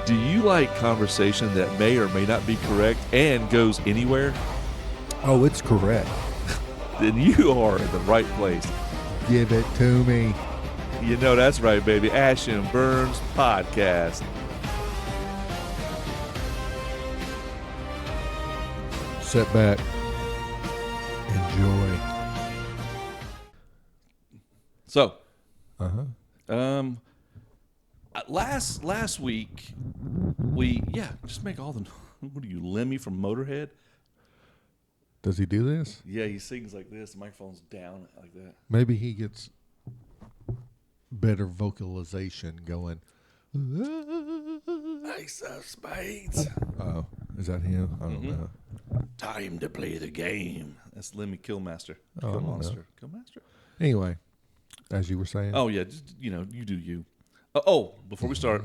Do you like conversation that may or may not be correct and goes anywhere? Oh, it's correct. Then you are in the right place. Give it to me. You know that's right, baby. Ash and Burnz podcast. Sit back. Enjoy. So, last week we just make all the. What are you, Lemmy from Motorhead? Does he do this? Yeah, he sings like this. The microphone's down like that. Maybe he gets better vocalization going. Ace of spades. Oh, is that him? I don't know. Time to play the game. That's Lemmy Killmaster. Oh, I don't Killmonster. Killmaster. Anyway, as you were saying. Oh yeah, just, you do you. Before we start,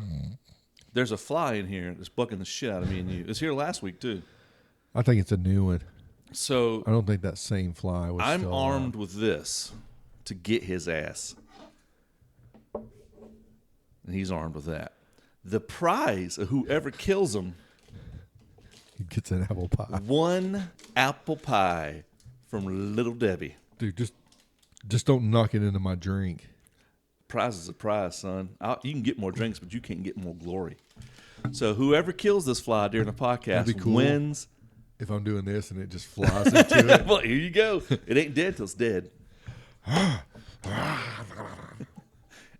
there's a fly in here that's bucking the shit out of me and you. It was here last week too. I think it's a new one. So I don't think that same fly was. I'm still armed with this to get his ass, and he's armed with that. The prize of whoever kills him. He gets an apple pie. One apple pie from Little Debbie. Dude, just don't knock it into my drink. Prize is a prize, son. You can get more drinks, but you can't get more glory. So whoever kills this fly during the podcast wins. If I'm doing this and it just flies into it. Well, here you go. It ain't dead till it's dead.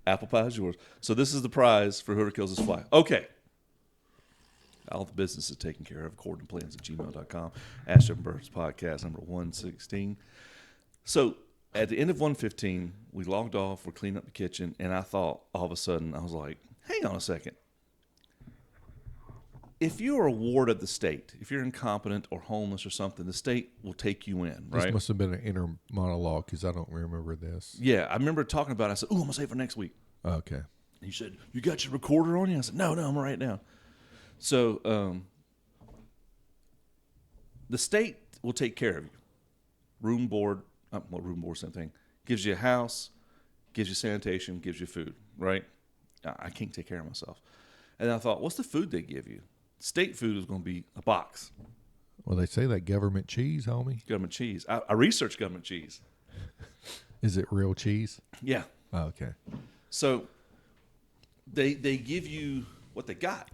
Apple pie is yours. So this is the prize for whoever kills this fly. Okay. All the business is taken care of. Accordingtoplans@gmail.com. Ash&burnz podcast number 116. So at the end of 115, we logged off. We're cleaning up the kitchen. And I thought, all of a sudden, I was like, hang on a second. If you're a ward of the state, if you're incompetent or homeless or something, the state will take you in, right? This must have been an inner monologue because I don't remember this. Yeah, I remember talking about it. I said, I'm going to save it for next week. Okay. He said, you got your recorder on you? I said, no, I'm going to write it down. So the state will take care of you. Room board, same thing. Gives you a house, gives you sanitation, gives you food, right? I can't take care of myself. And I thought, what's the food they give you? State food is going to be a box. Well, they say that government cheese, homie. Government cheese. I researched government cheese. Is it real cheese? Yeah. Oh, okay. So they give you what they got.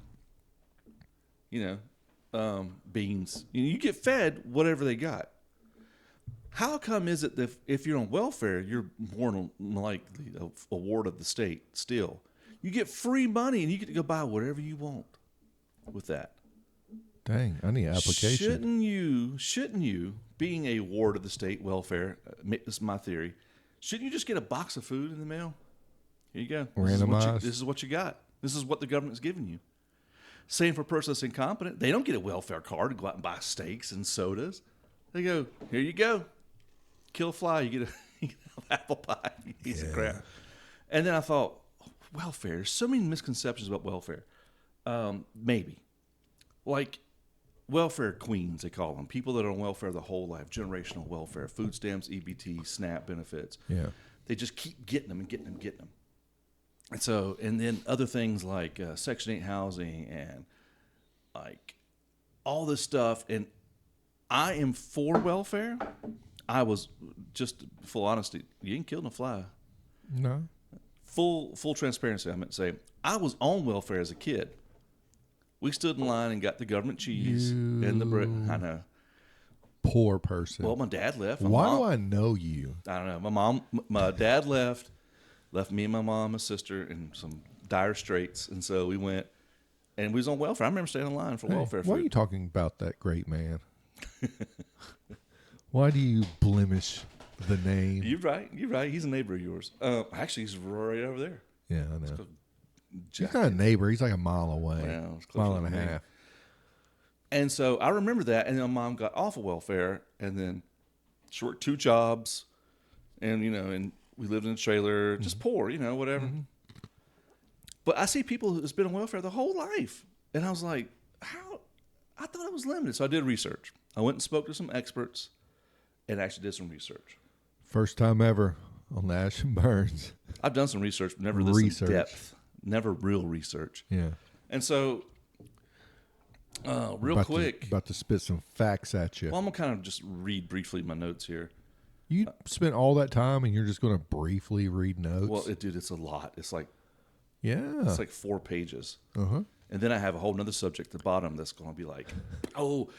Beans. You get fed whatever they got. How come is it that if you're on welfare, you're more likely a ward of the state still? You get free money and you get to go buy whatever you want with that. Dang, I need an application. Shouldn't you, being a ward of the state welfare, this is my theory, shouldn't you just get a box of food in the mail? Here you go. Randomized. This is what you got. This is what the government's giving you. Same for a person that's incompetent. They don't get a welfare card to go out and buy steaks and sodas. They go, here you go. Kill a fly, you get an apple pie, you piece of crap. And then I thought, welfare. There's so many misconceptions about welfare. Maybe. Like welfare queens, they call them. People that are on welfare their whole life. Generational welfare. Food stamps, EBT, SNAP benefits. Yeah. They just keep getting them and getting them and getting them. And then other things like Section 8 housing and like all this stuff. And I am for welfare. I was, just full honesty, you ain't killing a fly. No. Full transparency, I meant to say. I was on welfare as a kid. We stood in line and got the government cheese and the bread. I know. Poor person. Well, my dad left. Why do I know you? I don't know. My dad left me and my mom and sister in some dire straits. And so we went, and we was on welfare. I remember staying in line for welfare food. Why are you talking about that great man? Why do you blemish the name? You're right. He's a neighbor of yours. Actually, he's right over there. Yeah, I know. He's not a neighbor. He's like a mile away. Well, mile and a half. And so I remember that. And then my mom got off of welfare and then she worked 2 jobs. And, and we lived in a trailer, just poor, whatever. Mm-hmm. But I see people who's been on welfare their whole life. And I was like, how? I thought it was limited. So I did research. I went and spoke to some experts and actually did some research. First time ever on the Ash and Burnz. I've done some research, but never this in depth. Never real research. Yeah. And so Real quick. About to spit some facts at you. Well, I'm going to kind of just read briefly my notes here. You spent all that time and you're just going to briefly read notes? Well, dude, it's a lot. It's like 4 pages. Uh-huh. And then I have a whole nother subject at the bottom that's going to be like, oh,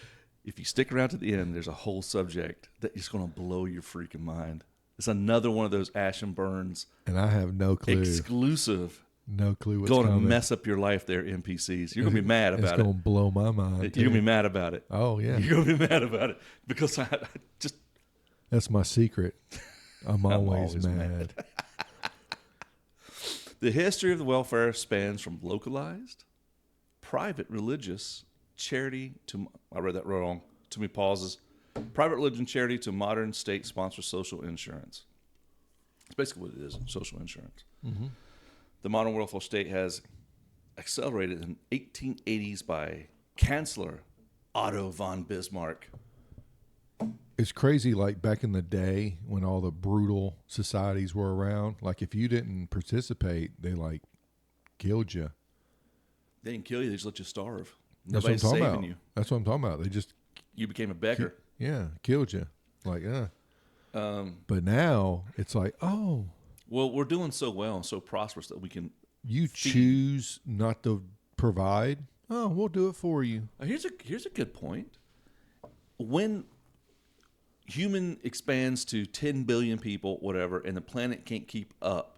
if you stick around to the end, there's a whole subject that is going to blow your freaking mind. It's another one of those ash&burnz. And I have no clue. Exclusive. No clue what's going coming. to mess up your life there, NPCs. You're going to be mad about it. It's going to blow my mind. You're going to be mad about it. Oh, yeah. You're going to be mad about it because I just... That's my secret. I'm always mad. The history of the welfare spans from localized, private religious charity to... I read that wrong. Too many pauses. Private religion charity to modern state-sponsored social insurance. It's basically what it is, social insurance. Mm-hmm. The modern welfare state has accelerated in 1880s by Chancellor Otto von Bismarck. It's crazy, like back in the day when all the brutal societies were around, like if you didn't participate, they like killed you. They didn't kill you, they just let you starve. That's what I'm Nobody's talking saving about. you. That's what I'm talking about. They just... You became a beggar. killed you. Like, but now it's like, oh. Well, we're doing so well and so prosperous that we can... You choose not to provide. Oh, we'll do it for you. Here's a good point. When human expands to 10 billion people, whatever, and the planet can't keep up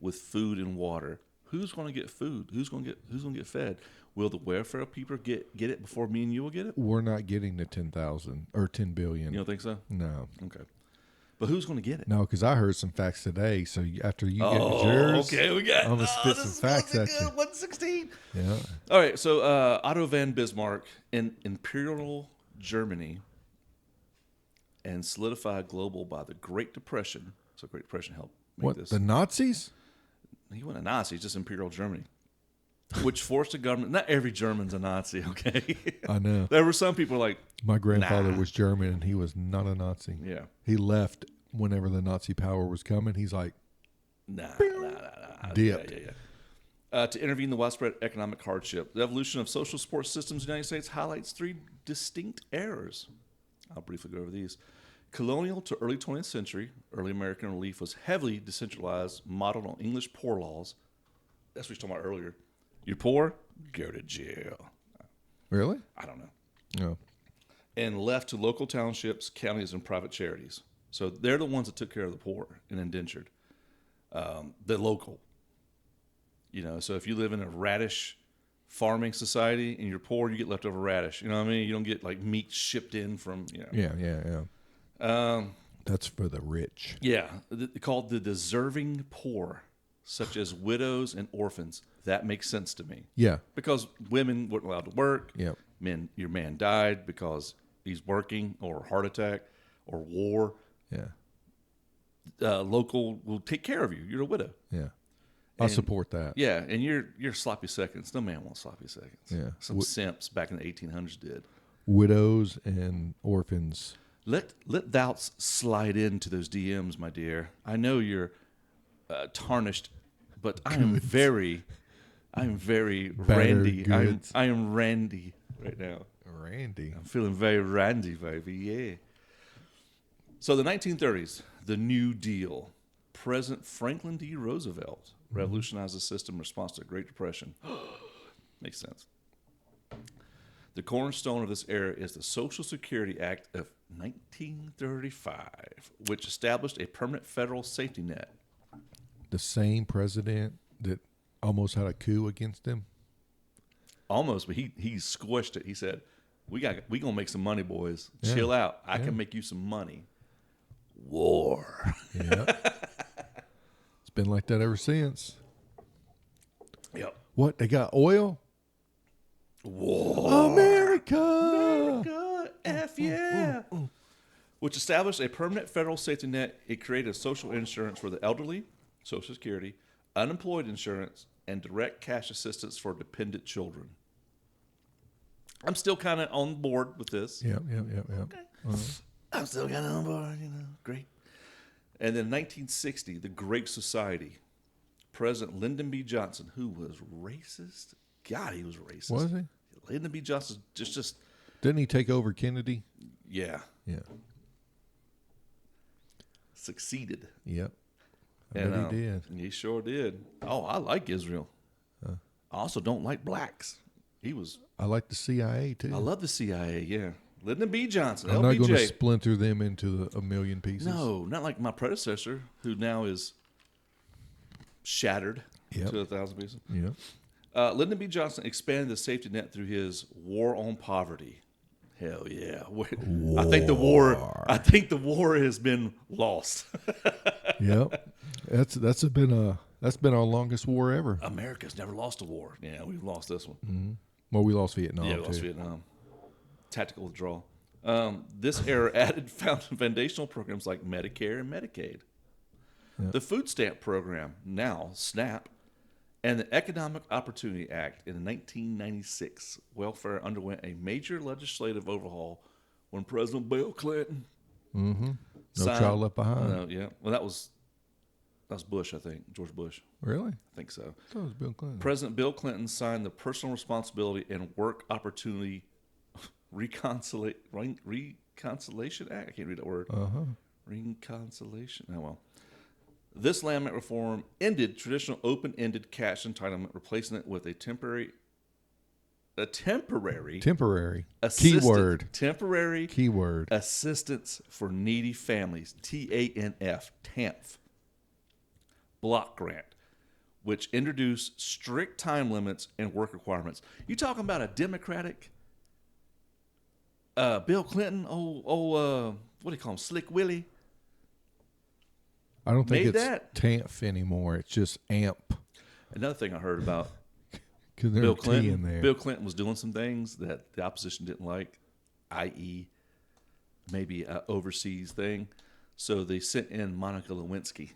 with food and water, who's going to get food? Who's going to get fed? Will the welfare people get it before me and you will get it? We're not getting to 10,000 or 10 billion. You don't think so? No. Okay. But who's going to get it? No, because I heard some facts today. So after you get yours, okay, we got. I'm gonna spit some facts at you. 116. Yeah. All right. So Otto von Bismarck in Imperial Germany and solidified global by the Great Depression. So Great Depression helped make this. The Nazis? He wasn't a Nazi, just Imperial Germany, which forced the government. Not every German's a Nazi. Okay. I know. There were some people like. My grandfather was German, and he was not a Nazi. Yeah. He left whenever the Nazi power was coming. He's like, Nah. dipped. To intervene in the widespread economic hardship, the evolution of social support systems in the United States highlights 3 distinct eras. I'll briefly go over these. Colonial to early 20th century, early American relief was heavily decentralized, modeled on English poor laws. That's what we were talking about earlier. You're poor, go to jail. Really? I don't know. No. And left to local townships, counties, and private charities. So they're the ones that took care of the poor and indentured. The local. You know, so if you live in a radish farming society and you're poor, you get leftover radish. You know what I mean? You don't get like meat shipped in from, you know. Yeah. That's for the rich. Yeah. Called the deserving poor, such as widows and orphans. That makes sense to me. Yeah. Because women weren't allowed to work. Yep. Your man died because he's working or heart attack or war. Yeah. Local will take care of you. You're a widow. Yeah. I support that. Yeah, and you're sloppy seconds. No man wants sloppy seconds. Yeah. Some simps back in the 1800s did. Widows and orphans. Let thou's slide into those DMs, my dear. I know you're tarnished, but I am very randy. I am randy right now. Randy. I'm feeling very randy, baby. Yeah. So the 1930s, the New Deal. President Franklin D. Roosevelt revolutionized the system in response to the Great Depression. Makes sense. The cornerstone of this era is the Social Security Act of 1935, which established a permanent federal safety net. The same president that almost had a coup against him? Almost, but he squished it. He said, we gonna make some money, boys. Chill out. I can make you some money. War. Yeah. It's been like that ever since. Yep. What? They got oil? War. America. F yeah. Which established a permanent federal safety net. It created social insurance for the elderly, Social Security, unemployed insurance, and direct cash assistance for dependent children. I'm still kind of on board with this. Yeah. Okay. I'm still kind of on board, great. And then 1960, the Great Society. President Lyndon B. Johnson, who was racist. God, he was racist. Was he? Lyndon B. Johnson just Didn't he take over Kennedy? yeah, Yeah. succeeded. Yep. I And bet he did. He sure did. Oh, I like Israel. I also don't like blacks. I like the CIA too. I love the CIA. Yeah, Lyndon B. Johnson. I'm LBJ. not going to splinter them into a million pieces. No, not like my predecessor, who now is shattered Yep. to 1,000 pieces. Yeah. Lyndon B. Johnson expanded the safety net through his War on Poverty. Hell yeah! I think the war has been lost. Yep. That's been our longest war ever. America's never lost a war. Yeah, we've lost this one. Well, we lost Vietnam Yeah, we too. lost Vietnam. Tactical withdrawal. This era added foundational programs like Medicare and Medicaid. Yep. The Food Stamp Program, now SNAP, and the Economic Opportunity Act in 1996. Welfare underwent a major legislative overhaul when President Bill Clinton No signed- child left behind. yeah. Well, that was Bush, I think. George Bush. Really? I think so. I thought it was Bill Clinton. President Bill Clinton signed the Personal Responsibility and Work Opportunity Reconciliation Act. I can't read that word. Reconciliation. Oh, well. This landmark reform ended traditional open-ended cash entitlement, replacing it with a temporary Keyword. temporary Keyword. assistance for needy families, TANF block grant, which introduced strict time limits and work requirements. You talking about a Democratic Bill Clinton, what do you call him, Slick Willie? I don't think made it's that. TANF anymore. It's just AMP. Another thing I heard about Because there's Bill T Clinton. in there. Bill Clinton was doing some things that the opposition didn't like, i.e., maybe an overseas thing. So they sent in Monica Lewinsky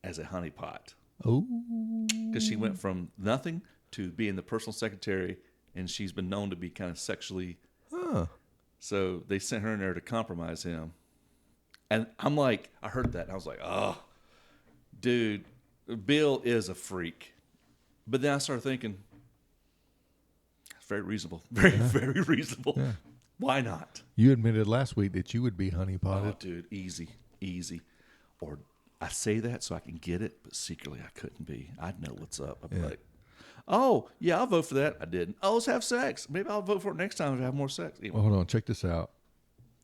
as a honeypot Oh. because she went from nothing to being the personal secretary, and she's been known to be kind of sexually. Huh. So they sent her in there to compromise him. And I'm like, I heard that, and I was like, oh, dude, Bill is a freak. But then I started thinking, it's very reasonable. Very reasonable. Yeah. Why not? You admitted last week that you would be honeypotted. Oh, dude, easy. Or I say that so I can get it, but secretly I couldn't be. I'd know what's up. I'd be like, oh, yeah, I'll vote for that. I didn't. Oh, let's have sex. Maybe I'll vote for it next time to have more sex. Anyway. Well, hold on. Check this out.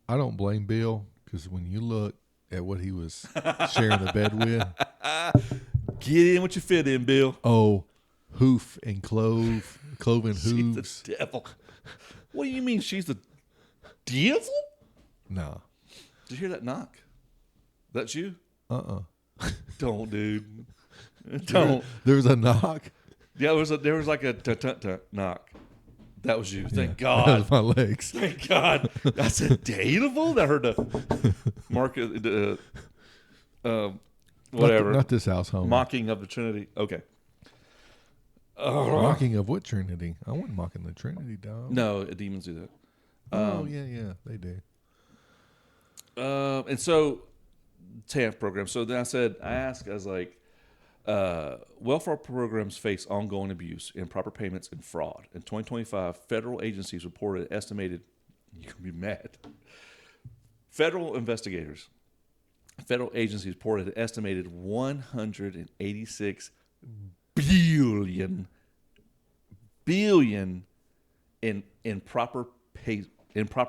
I don't blame Bill because when you look at what he was sharing the bed with, Get in what you fit in, Bill. oh, hoof and cloven She's hooves. the devil. What do you mean she's the devil? No. Did you hear that knock? That's you? Uh-uh. Don't, dude. Don't. There was a knock. Yeah, there was like a tut knock. That was you. Thank That God. was my legs. Thank God. I said dateable. I heard the whatever. Not this house home. Mocking of the Trinity. Okay. Mocking of what Trinity? I wasn't mocking the Trinity, dog. No, demons do that. Yeah, they do. And so, TANF program. So then I was like, welfare programs face ongoing abuse, improper payments, and fraud. In 2025, federal agencies reported estimated, you're going to be mad, federal agencies reported an estimated $186 billion in improper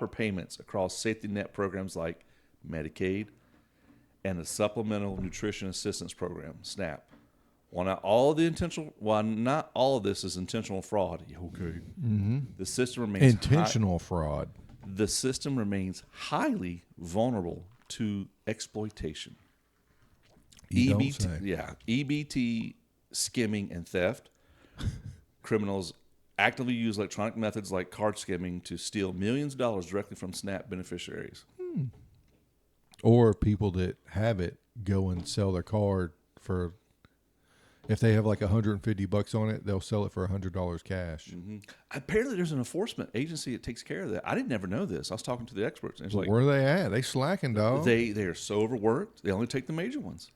payments across safety net programs like Medicaid and the Supplemental Nutrition Assistance Program, SNAP. While not all of this is intentional fraud, okay, the system remains Intentional fraud. The system remains highly vulnerable to exploitation. You don't say. EBT, skimming, and theft. Criminals actively use electronic methods like card skimming to steal millions of dollars directly from SNAP beneficiaries. Or people that have it go and sell their card for, if they have like $150 on it, they'll sell it for $100 cash. Mm-hmm. Apparently, there's an enforcement agency that takes care of that. I didn't never know this. I was talking to the experts, and it's like, where are they at? They slacking, dog. they are so overworked. They only take the major ones.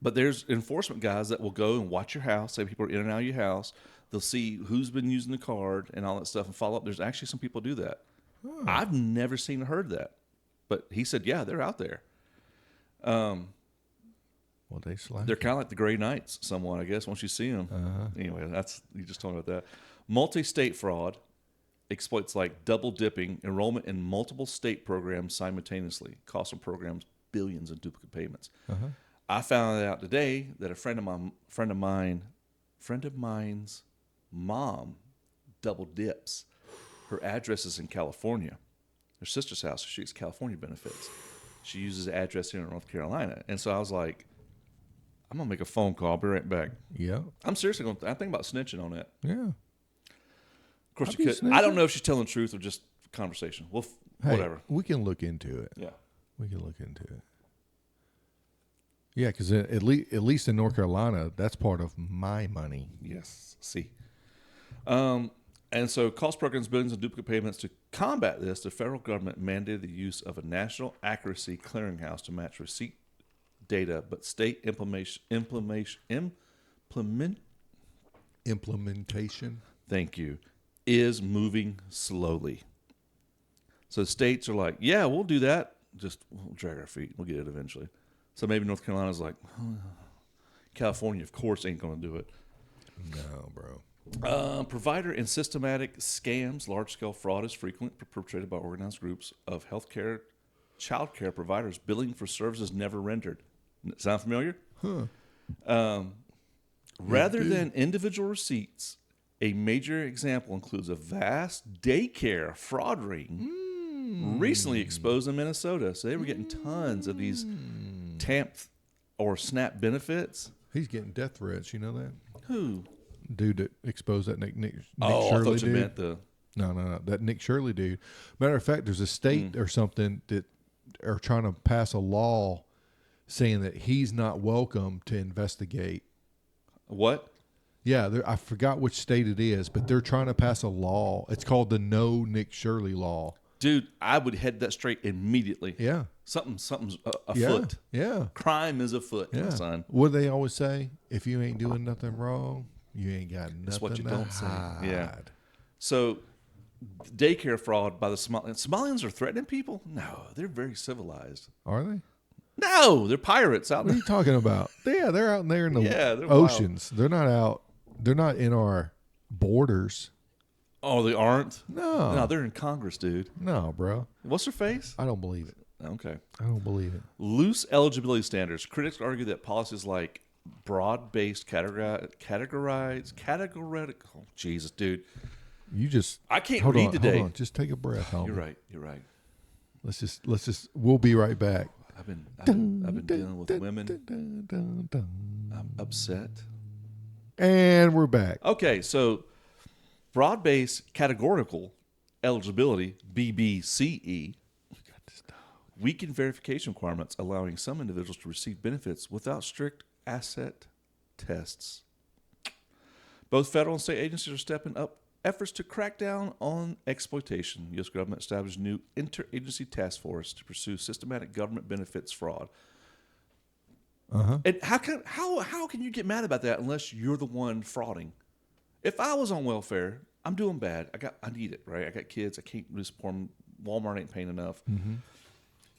But there's enforcement guys that will go and watch your house, say people are in and out of your house. They'll see who's been using the card and all that stuff and follow up. There's actually some people do that. I've never seen or heard that. But he said, yeah, they're out there. Well, they slack. They're kind of like the Gray Knights, somewhat, I guess, once you see them. Anyway, you just talking about that. Multi-state fraud exploits like double dipping, enrollment in multiple state programs simultaneously, cost of programs billions in duplicate payments. I found out today that a friend of mine's mom double dips. Her address is in California. Her sister's house, she gets California benefits. She uses the address here in North Carolina. And so I was like, I'm going to make a phone call. I'll be right back. Yeah. I'm seriously going to, I think about snitching on that. Yeah. Of course, you could. I don't know if she's telling the truth or just conversation. Well, whatever. We can look into it. Yeah. We can look into it. Yeah, because at least in North Carolina, that's part of my money. Yes. See. And so cost programs, billions, and duplicate payments. To combat this, the federal government mandated the use of a national accuracy clearinghouse to match receipt data, but state implementation. Thank you. Is moving slowly. So states are like, yeah, we'll do that. Just we'll drag our feet. We'll get it eventually. So maybe North Carolina's like, California, of course, ain't going to do it. No, bro. Provider and systematic scams, large-scale fraud is frequently perpetrated by organized groups of healthcare, childcare providers billing for services never rendered. Sound familiar? Rather than individual receipts, a major example includes a vast daycare fraud ring recently exposed in Minnesota. So they were getting tons of these TAMP or SNAP benefits. He's getting death threats. You know that? Who? Dude that exposed that Nick Shirley I thought you dude. meant the... No. That Nick Shirley dude. Matter of fact, there's a state or something that are trying to pass a law saying that he's not welcome to investigate. What? Yeah, I forgot which state it is, but they're trying to pass a law. It's called the No Nick Shirley Law. Dude, I would head that straight immediately. Yeah. Something's afoot. Yeah. Crime is afoot, my son. What do they always say? If you ain't doing nothing wrong, you ain't got nothing. That's what you to don't hide. say. Yeah. So, daycare fraud by the Somalians. Somalians are threatening people? No, they're very civilized. Are they? No, they're pirates out What are there. you talking about? Yeah, they're out there in the they're oceans. Wild. They're not out. They're not in our borders. Oh, they aren't? No, they're in Congress, dude. No, bro. What's her face? I don't believe it. Okay. I don't believe it. Loose eligibility standards. Critics argue that policies like broad-based categorical. Oh, Jesus, dude. You just. I can't read today. Hold on. Just take a breath, homie. You're right. Let's just. We'll be right back. I've been dealing with women. I'm upset. And we're back. Okay, so broad-based categorical eligibility, BBCE, weakened verification requirements, allowing some individuals to receive benefits without strict asset tests. Both federal and state agencies are stepping up efforts to crack down on exploitation. The U.S. government established a new interagency task force to pursue systematic government benefits fraud. And how can you get mad about that unless you're the one frauding? If I was on welfare, I'm doing bad. I need it, right? I got kids. I can't really support them. Walmart ain't paying enough.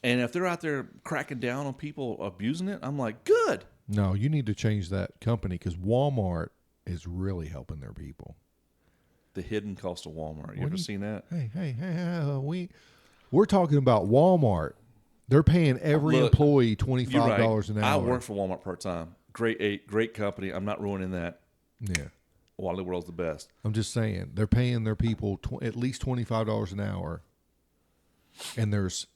And if they're out there cracking down on people abusing it, I'm like, good. No, you need to change that company because Walmart is really helping their people. The hidden cost of Walmart. You ever seen that? Hey, we're talking about Walmart. They're paying every employee $25 an hour. I work for Walmart part-time. Great company. I'm not ruining that. Yeah. Wally World's the best. I'm just saying, they're paying their people at least $25 an hour, and there's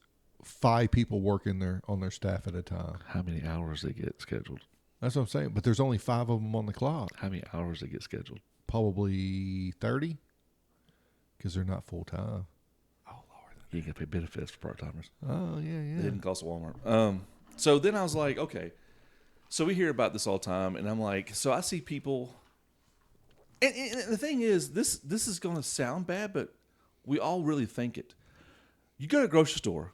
5 people working there on their staff at a time. How many hours they get scheduled? That's what I'm saying. But there's only 5 of them on the clock. How many hours they get scheduled? Probably 30, because they're not full time. Oh Lord, you got to pay benefits for part timers. Oh yeah. They didn't cost Walmart. So then I was like, okay. So we hear about this all the time, and I'm like, so I see people. And the thing is, this is going to sound bad, but we all really think it. You go to a grocery store,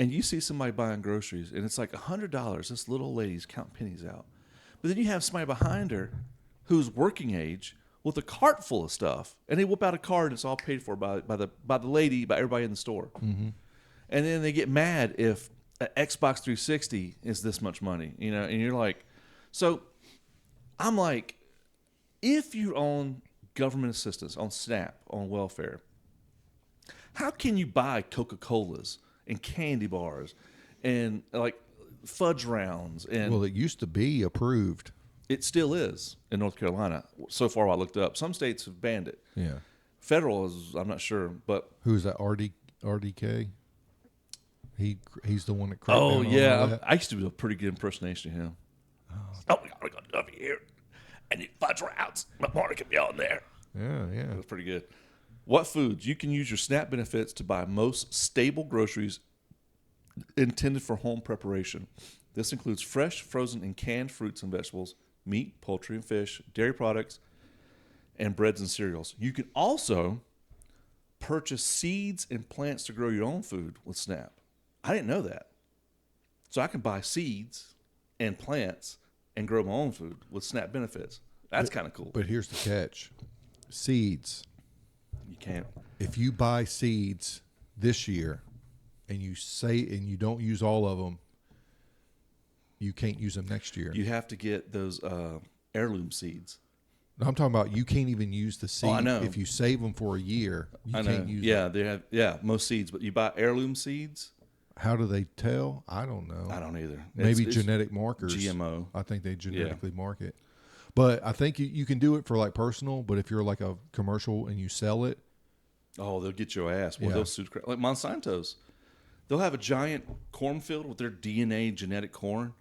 and you see somebody buying groceries, and it's like $100. This little old lady's counting pennies out. But then you have somebody behind her who's working age with a cart full of stuff, and they whip out a card, and it's all paid for by the lady, by everybody in the store. Mm-hmm. And then they get mad if an Xbox 360 is this much money, and you're like, so I'm like, if you're on government assistance, on SNAP, on welfare, how can you buy Coca-Colas and candy bars and like fudge rounds? And Well, it used to be approved. it still is in North Carolina. So far, I looked up. Some states have banned it. Yeah. Federal is, I'm not sure, but Who's that? RDK. He's the one that. cracked down on all yeah, that? I used to do a pretty good impersonation of him. Oh, we got over here. I need fudge rounds. My morning can be on there. Yeah. That's pretty good. What foods? You can use your SNAP benefits to buy most stable groceries intended for home preparation. This includes fresh, frozen, and canned fruits and vegetables, meat, poultry, and fish, dairy products, and breads and cereals. You can also purchase seeds and plants to grow your own food with SNAP. I didn't know that. So I can buy seeds and plants and grow my own food with SNAP benefits. That's kind of cool. But here's the catch: seeds. You can't. If you buy seeds this year, and you don't use all of them, you can't use them next year. You have to get those heirloom seeds. No, I'm talking about you can't even use the seed. I know. If you save them for a year, you can't use them. They have. Yeah, most seeds, but you buy heirloom seeds. How do they tell? I don't know. I don't either. Maybe genetic markers. GMO. I think they genetically mark it. But I think you can do it for like personal. But if you're like a commercial and you sell it, oh, they'll get your ass. Well, Yeah. they'll sue like Monsanto's. They'll have a giant cornfield with their DNA genetic corn,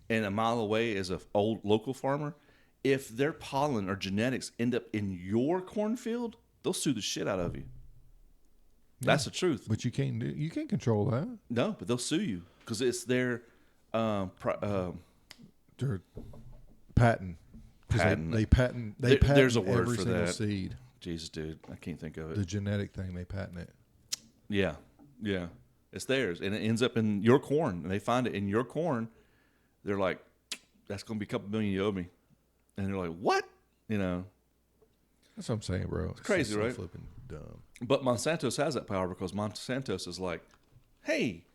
and a mile away is an old local farmer. If their pollen or genetics end up in your cornfield, they'll sue the shit out of you. That's the truth. but you can't control that. No, but they'll sue you because it's their Their patent. 'Cause Patent. They patent. There's a word every for single that. seed. Jesus, dude, I can't think of it. The genetic thing, they patent it. Yeah. It's theirs, and it ends up in your corn, and they find it in your corn. They're like, "That's going to be a couple million you owe me," and they're like, "What?" That's what I'm saying, bro. It's crazy, just so right? Flipping dumb. But Monsanto's has that power because Monsanto's is like, "Hey,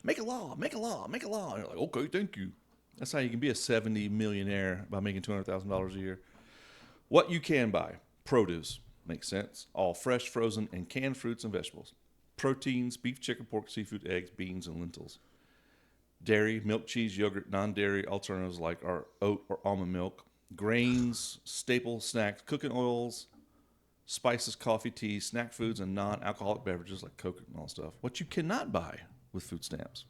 make a law. And you're like, "Okay, thank you." That's how you can be a 70 millionaire by making $200,000 a year. What you can buy: produce, makes sense. All fresh, frozen, and canned fruits and vegetables. Proteins: beef, chicken, pork, seafood, eggs, beans, and lentils. Dairy: milk, cheese, yogurt, non-dairy alternatives like our oat or almond milk. Grains, staple snacks, cooking oils, spices, coffee, tea, snack foods, and non-alcoholic beverages like Coke and all stuff. What you cannot buy with food stamps: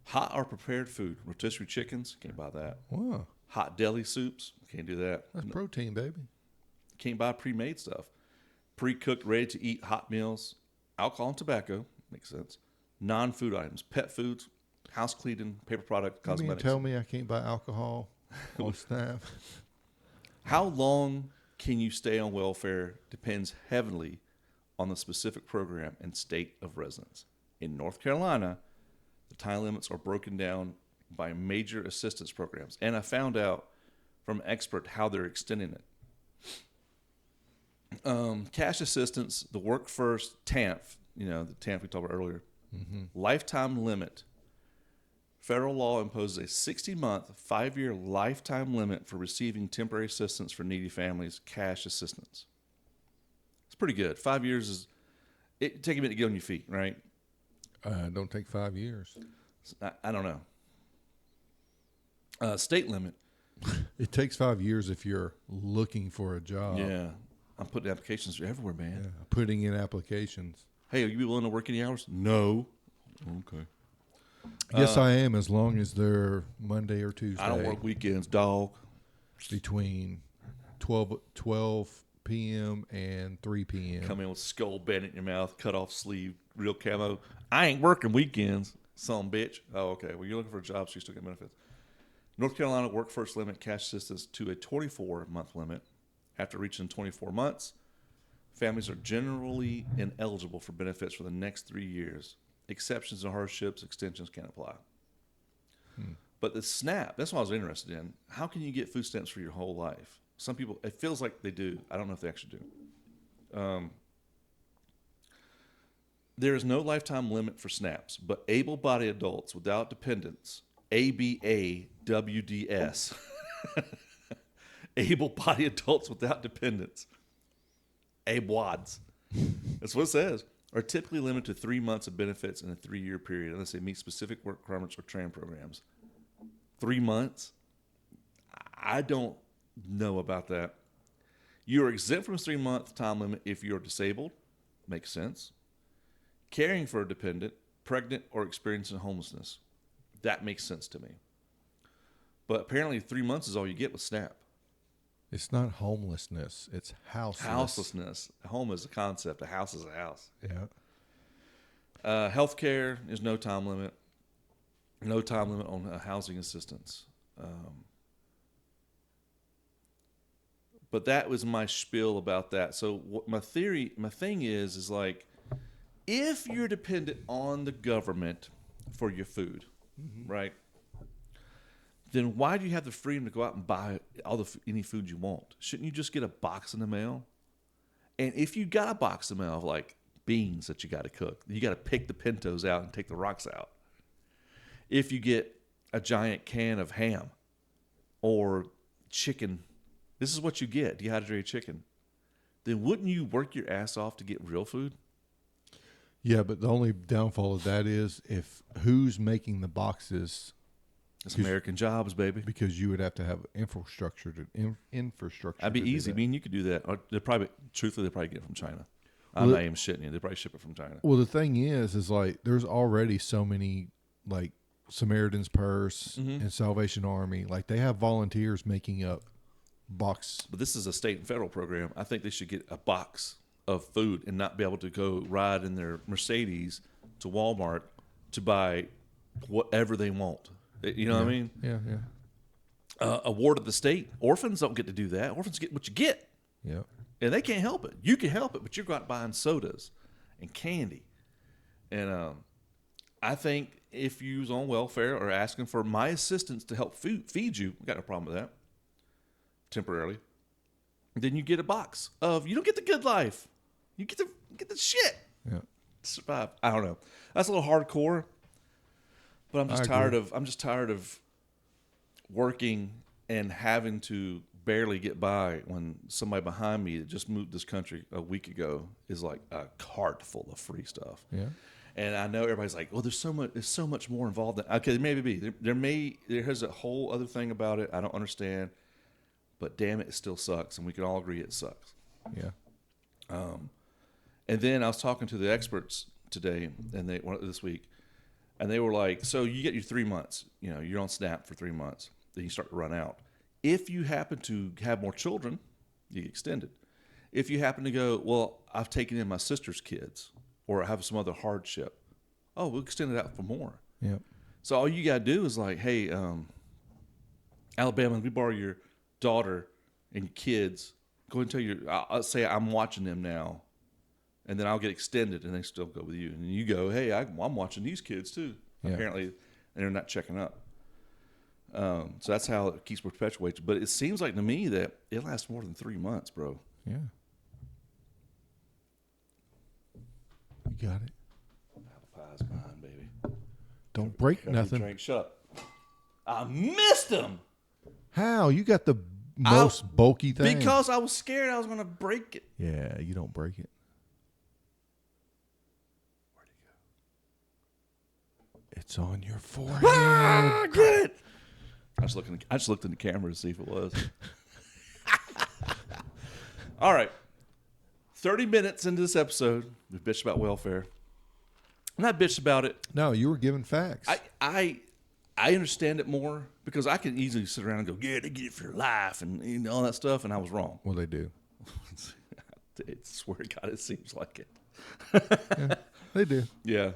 hot or prepared food. Rotisserie chickens, can't buy that. Wow, Hot deli soups, can't do that. that's protein, baby. Can't buy pre-made stuff. Pre-cooked, ready-to-eat hot meals. Alcohol and tobacco, makes sense. Non-food items, pet foods, house cleaning, paper product, You mean cosmetics. tell me I can't buy alcohol on SNAP? How long can you stay on welfare depends heavily on the specific program and state of residence. In North Carolina, the time limits are broken down by major assistance programs. And I found out from an expert how they're extending it. Cash assistance, the Work First TANF, the TANF we talked about earlier, lifetime limit. Federal law imposes a 60-month, 5-year lifetime limit for receiving temporary assistance for needy families, cash assistance. It's pretty good. 5 years is, it take a minute to get on your feet, right? Don't take 5 years. I don't know. State limit. It takes 5 years if you're looking for a job. Yeah. I'm putting applications everywhere, man. Yeah, putting in applications. Hey, are you willing to work any hours? No. Okay. Yes, I am, as long as they're Monday or Tuesday. I don't work weekends, dog. Between 12 p.m. and 3 p.m. Come in with skull bandit in your mouth, cut off sleeve, real camo. I ain't working weekends, son bitch. Oh, okay. Well, you're looking for a job, so you still get benefits. North Carolina Work First limit cash assistance to a 24-month limit. After reaching 24 months, Families are generally ineligible for benefits for the next 3 years. Exceptions to hardships, extensions can apply. But the SNAP, that's what I was interested in. How can you get food stamps for your whole life? Some people, it feels like they do. I don't know if they actually do. There is no lifetime limit for SNAPs, but able-bodied adults without dependents, ABAWDS, able-bodied adults without dependents, ABWADS, that's what it says, are typically limited to 3 months of benefits in a 3-year period unless they meet specific work requirements or training programs. 3 months? I don't know about that. You are exempt from a 3-month time limit if you're disabled. Makes sense. Caring for a dependent, pregnant, or experiencing homelessness. That makes sense to me. But apparently 3 months is all you get with SNAP. It's not homelessness. It's Houselessness. A home is a concept. A house is a house. Yeah. Healthcare is no time limit. No time limit on housing assistance. But that was my spiel about that. So what my thing is like, if you're dependent on the government for your food, right? Then why do you have the freedom to go out and buy any food you want? Shouldn't you just get a box in the mail? And if you got a box in the mail of like beans that you got to cook, you got to pick the pintos out and take the rocks out. If you get a giant can of ham or chicken, this is what you get, dehydrated chicken. Then wouldn't you work your ass off to get real food? Yeah, but the only downfall of that is if who's making the boxes. It's American jobs, baby. Because you would have to have infrastructure infrastructure. That'd be easy. I mean, you could do that. Or they'll probably get it from China. I'm not even shitting you. They probably ship it from China. Well, the thing is like there's already so many like Samaritan's Purse and Salvation Army. Like they have volunteers making up box. But this is a state and federal program. I think they should get a box of food and not be able to go ride in their Mercedes to Walmart to buy whatever they want. You know what I mean? Yeah, yeah. Award of the state. Orphans don't get to do that. Orphans get what you get. Yeah. And they can't help it. You can help it, but you're out buying sodas and candy. And I think if you was on welfare or asking for my assistance to help feed you, I got no problem with that. Temporarily. Then you get a box of, you don't get the good life. You get the shit. Yeah. To survive. I don't know. That's a little hardcore. But I'm just tired of working and having to barely get by when somebody behind me that just moved this country a week ago is like a cart full of free stuff. Yeah. And I know everybody's like, well, there's so much more involved. Okay, maybe there's a whole other thing about it I don't understand, but damn it still sucks, and we can all agree it sucks. Yeah. And then I was talking to the experts today, and this week. And they were like, so you get your 3 months. You know, you're on SNAP for 3 months. Then you start to run out. If you happen to have more children, you get extended. If you happen to go, well, I've taken in my sister's kids or I have some other hardship, we'll extend it out for more. Yeah. So all you got to do is like, hey, Alabama, let me borrow your daughter and your kids. Go ahead and tell I'll say I'm watching them now. And then I'll get extended, and they still go with you. And you go, hey, I'm watching these kids too. Yeah. Apparently, they're not checking up. So that's how it keeps perpetuated. But it seems like to me that it lasts more than 3 months, bro. Yeah. You got it. Apple pie's mine, baby. Don't break nothing. Drink. Shut up. I missed them. How? You got the most bulky thing. Because I was scared I was going to break it. Yeah, you don't break it. It's on your forehead. Ah, get it. I just looked in the camera to see if it was. All right. 30 minutes into this episode, we bitched about welfare. I'm not bitched about it. No, you were giving facts. I understand it more because I can easily sit around and go, yeah, they get it for your life and all that stuff, and I was wrong. Well, they do. I swear to God, it seems like it. Yeah, they do. Yeah.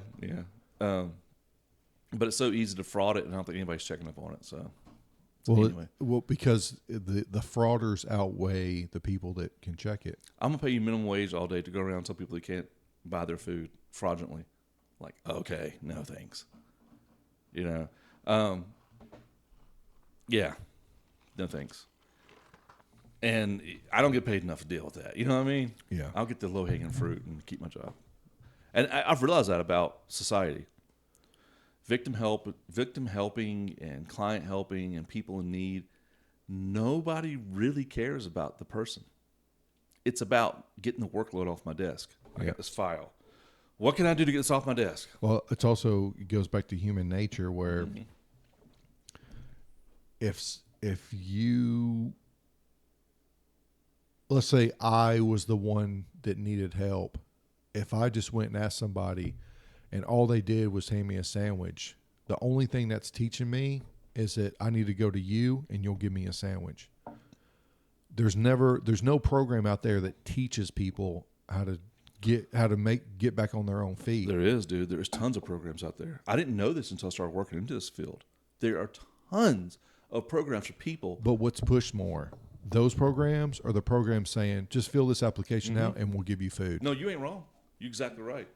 But it's so easy to fraud it, and I don't think anybody's checking up on it. So Well, Anyway. because the frauders outweigh the people that can check it. I'm going to pay you minimum wage all day to go around and tell people they can't buy their food fraudulently. Like, okay, no thanks. You know? Yeah, no thanks. And I don't get paid enough to deal with that. You know what I mean? Yeah. I'll get the low-hanging fruit and keep my job. And I've realized that about society. Victim helping and client helping and people in need, nobody really cares about the person. It's about getting the workload off my desk. I got this file. What can I do to get this off my desk? Well, it goes back to human nature where if you, let's say I was the one that needed help, if I just went and asked somebody and all they did was hand me a sandwich, the only thing that's teaching me is that I need to go to you and you'll give me a sandwich. There's no program out there that teaches people how to get back on their own feet. There is, dude. There's tons of programs out there. I didn't know this until I started working into this field. There are tons of programs for people. But what's pushed more? Those programs or the programs saying, just fill this application out and we'll give you food? No, you ain't wrong. You're exactly right.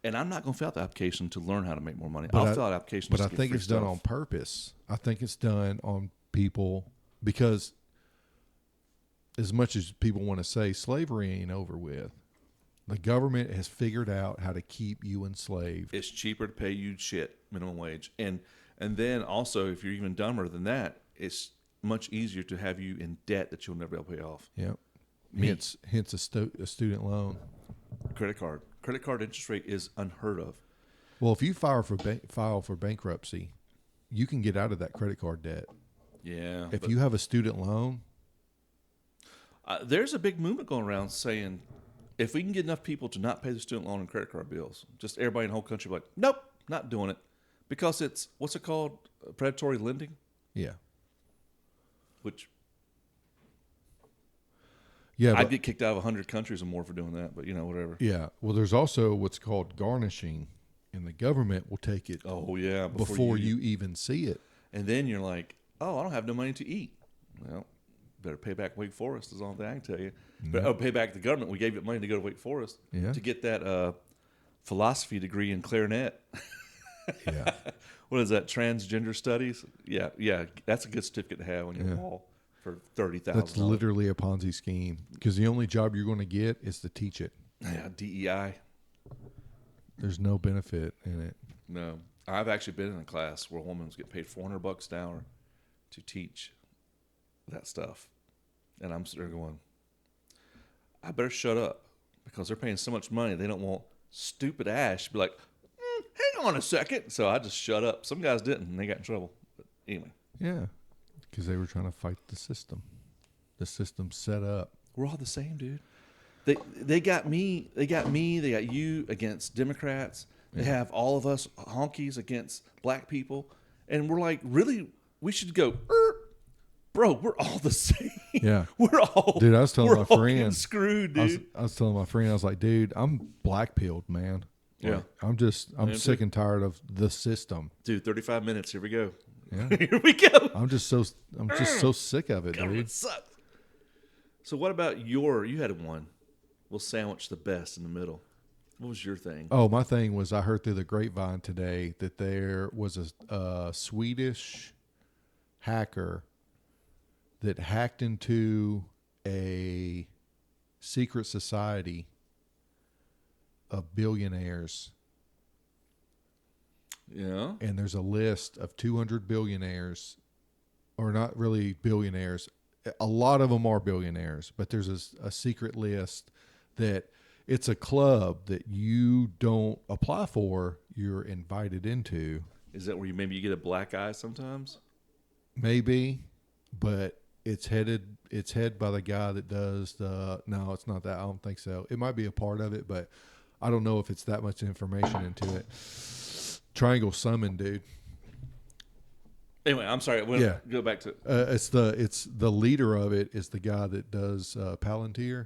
And I'm not going to fill out the application to learn how to make more money. But I'll fill out applications. But I think it's done on purpose. I think it's done on people because as much as people want to say slavery ain't over with, the government has figured out how to keep you enslaved. It's cheaper to pay you shit, minimum wage. And then also, if you're even dumber than that, it's much easier to have you in debt that you'll never be able to pay off. Yep. Hence a student loan. Credit card interest rate is unheard of. Well, if you file for bankruptcy, you can get out of that credit card debt. Yeah. If you have a student loan, there's a big movement going around saying, if we can get enough people to not pay the student loan and credit card bills, just everybody in the whole country will be like, nope, not doing it, because it's what's it called, predatory lending. Yeah. Which. Yeah, I'd get kicked out of 100 countries or more for doing that, but whatever. Yeah. Well, there's also what's called garnishing, and the government will take it. Oh yeah, before you even see it. And then you're like, oh, I don't have no money to eat. Well, better pay back Wake Forest is the only thing I can tell you. But pay back the government. We gave it money to go to Wake Forest to get that philosophy degree in clarinet. Yeah. What is that? Transgender studies? Yeah. That's a good certificate to have on your wall. For $30,000. That's literally a Ponzi scheme because the only job you're going to get is to teach it. Yeah, DEI. There's no benefit in it. No, I've actually been in a class where a woman was getting paid $400 an hour to teach that stuff, and I'm sitting there going, I better shut up because they're paying so much money. They don't want stupid Ash to be like, hang on a second. So I just shut up. Some guys didn't, and they got in trouble. But anyway. Yeah. Because they were trying to fight the system. The system's set up. We're all the same, dude. They got me. They got you against Democrats. They have all of us honkies against black people. And we're like, really, we should go, bro, we're all the same. Yeah. We're all, dude, I was telling my friend. Screwed, dude. I was telling my friend, I was like, dude, I'm black-pilled, man. Yeah. Like, I'm sick and tired of the system. Dude, 35 minutes. Here we go. Yeah. Here we go. I'm just so sick of it, dude. It sucks. So what about you had one. We'll sandwich the best in the middle. What was your thing? Oh, my thing was I heard through the grapevine today that there was a Swedish hacker that hacked into a secret society of billionaires. Yeah. And there's a list of 200 billionaires, or not really billionaires. A lot of them are billionaires, but there's a secret list that it's a club that you don't apply for, you're invited into. Is that where maybe you get a black eye sometimes? Maybe, but it's head by the guy that does no, it's not that. I don't think so. It might be a part of it, but I don't know if it's that much information into it. Triangle Summon, dude. Anyway, I'm sorry. Go back to it's the leader of it is the guy that does Palantir.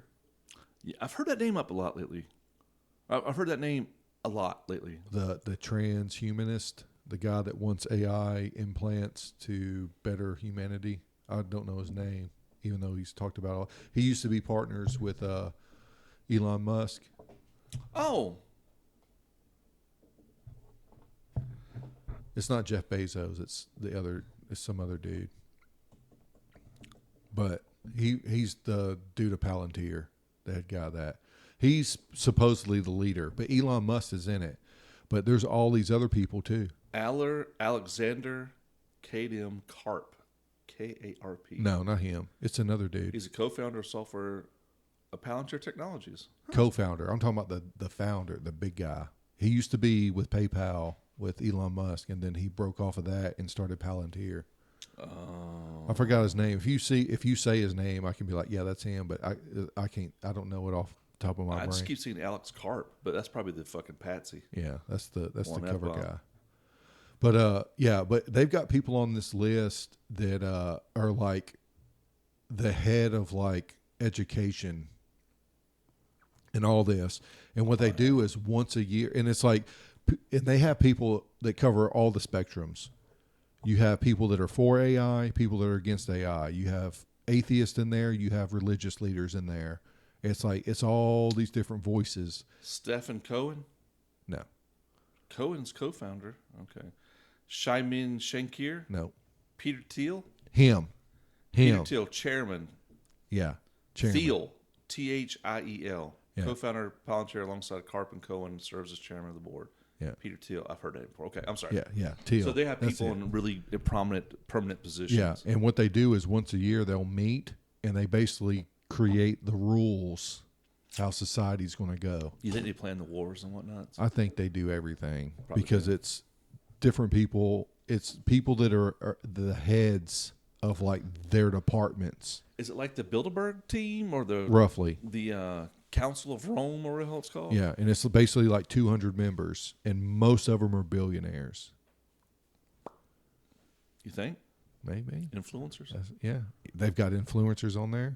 Yeah, I've heard that name up a lot lately. I've heard that name a lot lately. The transhumanist the guy that wants AI implants to better humanity. I don't know his name, even though he's talked about all. He used to be partners with Elon Musk. Oh, It's not Jeff Bezos. It's the other. It's some other dude. But he's the dude of Palantir, the head guy. That he's supposedly the leader, but Elon Musk is in it. But there's all these other people too. Alexander Kadem Karp, Karp. No, not him. It's another dude. He's a co-founder of software of Palantir Technologies. Co-founder. I'm talking about the founder, the big guy. He used to be with PayPal with Elon Musk, and then he broke off of that and started Palantir. Oh, I forgot his name. If you say his name, I can be like, yeah, that's him. But I can't. I don't know it off the top of my I brain. just keep seeing Alex Karp, but that's probably the fucking patsy. Yeah, that's the One cover F-bomb. guy. But yeah, but they've got people on this list that are like the head of like education and all this. And what they do is once a year, and it's like, and they have people that cover all the spectrums. You have people that are for AI, people that are against AI. You have atheists in there. You have religious leaders in there. It's like, it's all these different voices. Stephen Cohen. No, Cohen's co-founder. Okay. Shaimin Shankir. no, Peter Thiel. him. Peter Thiel, chairman. Yeah. Chairman. Thiel, Thiel. Yeah. Co-founder of Palantir alongside Karp and Cohen, serves as chairman of the board. Yeah. Peter Thiel. I've heard that before. Okay, I'm sorry. Yeah. Teal. So they have That's people it. in really prominent, permanent positions. Yeah, and what they do is once a year they'll meet and they basically create the rules how society's going to go. You think they plan the wars and whatnot? I think they do everything Probably because do. it's different people. It's people that are the heads of like their departments, Is it like the Bilderberg team or the roughly. Council of Rome or what the hell it's called? Yeah, and it's basically like 200 members, and most of them are billionaires. You think? Maybe. Influencers? Yeah, they've got influencers on there.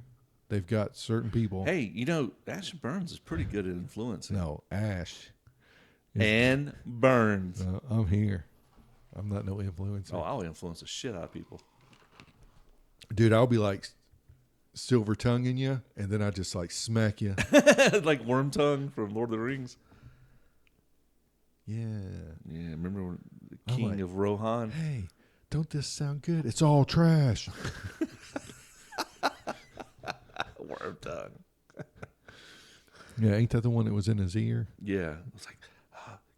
They've got certain people. Hey, you know, ash&burnz is pretty good at influencing. No, Ash. And Burns. I'm here. I'm not no influencer. Oh, I'll influence the shit out of people. Dude, I'll be like silver tonguing you, and then I just like smack you. Like Wormtongue from Lord of the Rings. Yeah. Yeah, remember when the I'm King like, of Rohan? Hey, don't this sound good? It's all trash. Wormtongue. Yeah, ain't that the one that was in his ear? Yeah. It was like,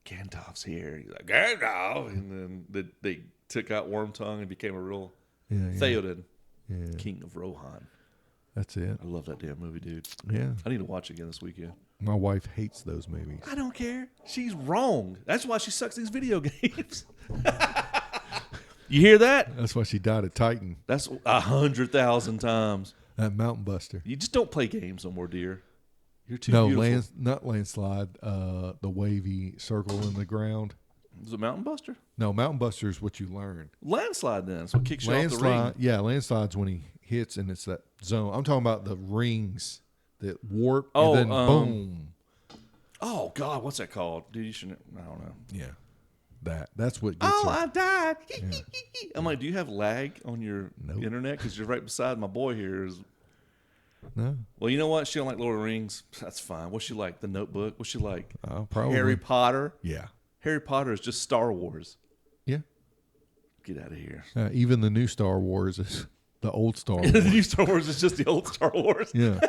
Gandalf's here. He's like, Gandalf! And then they took out Wormtongue and became a real Yeah. Theoden, Yeah. King of Rohan. That's it. I love that damn movie, dude. Yeah. I need to watch it again this weekend. My wife hates those movies. I don't care. She's wrong. That's why she sucks these video games. You hear that? That's why she died at Titan. That's 100,000 times. That Mountain Buster. You just don't play games no more, dear. You're too No, beautiful. not landslide. The wavy circle in the ground. Is it Mountain Buster? No, Mountain Buster is what you learn. Landslide then. That's what kicks you off the ring. Landslide, yeah, landslide's when he hits and it's that zone. I'm talking about the rings that warp Oh, and then boom. Oh, God, what's that called? Dude, you shouldn't. I don't know. Yeah, that's what gets Oh, her. I died. I'm like, do you have lag on your Nope. internet? Because you're right beside my boy here. No, Well, you know what? She don't like Lord of the Rings. That's fine. What's she like? The Notebook? What's she like? probably Harry Potter? Yeah, Harry Potter is just Star Wars. yeah. Get out of here. Even the new Star Wars is the old Star The Wars. new Star Wars is just the old Star Wars. Yeah,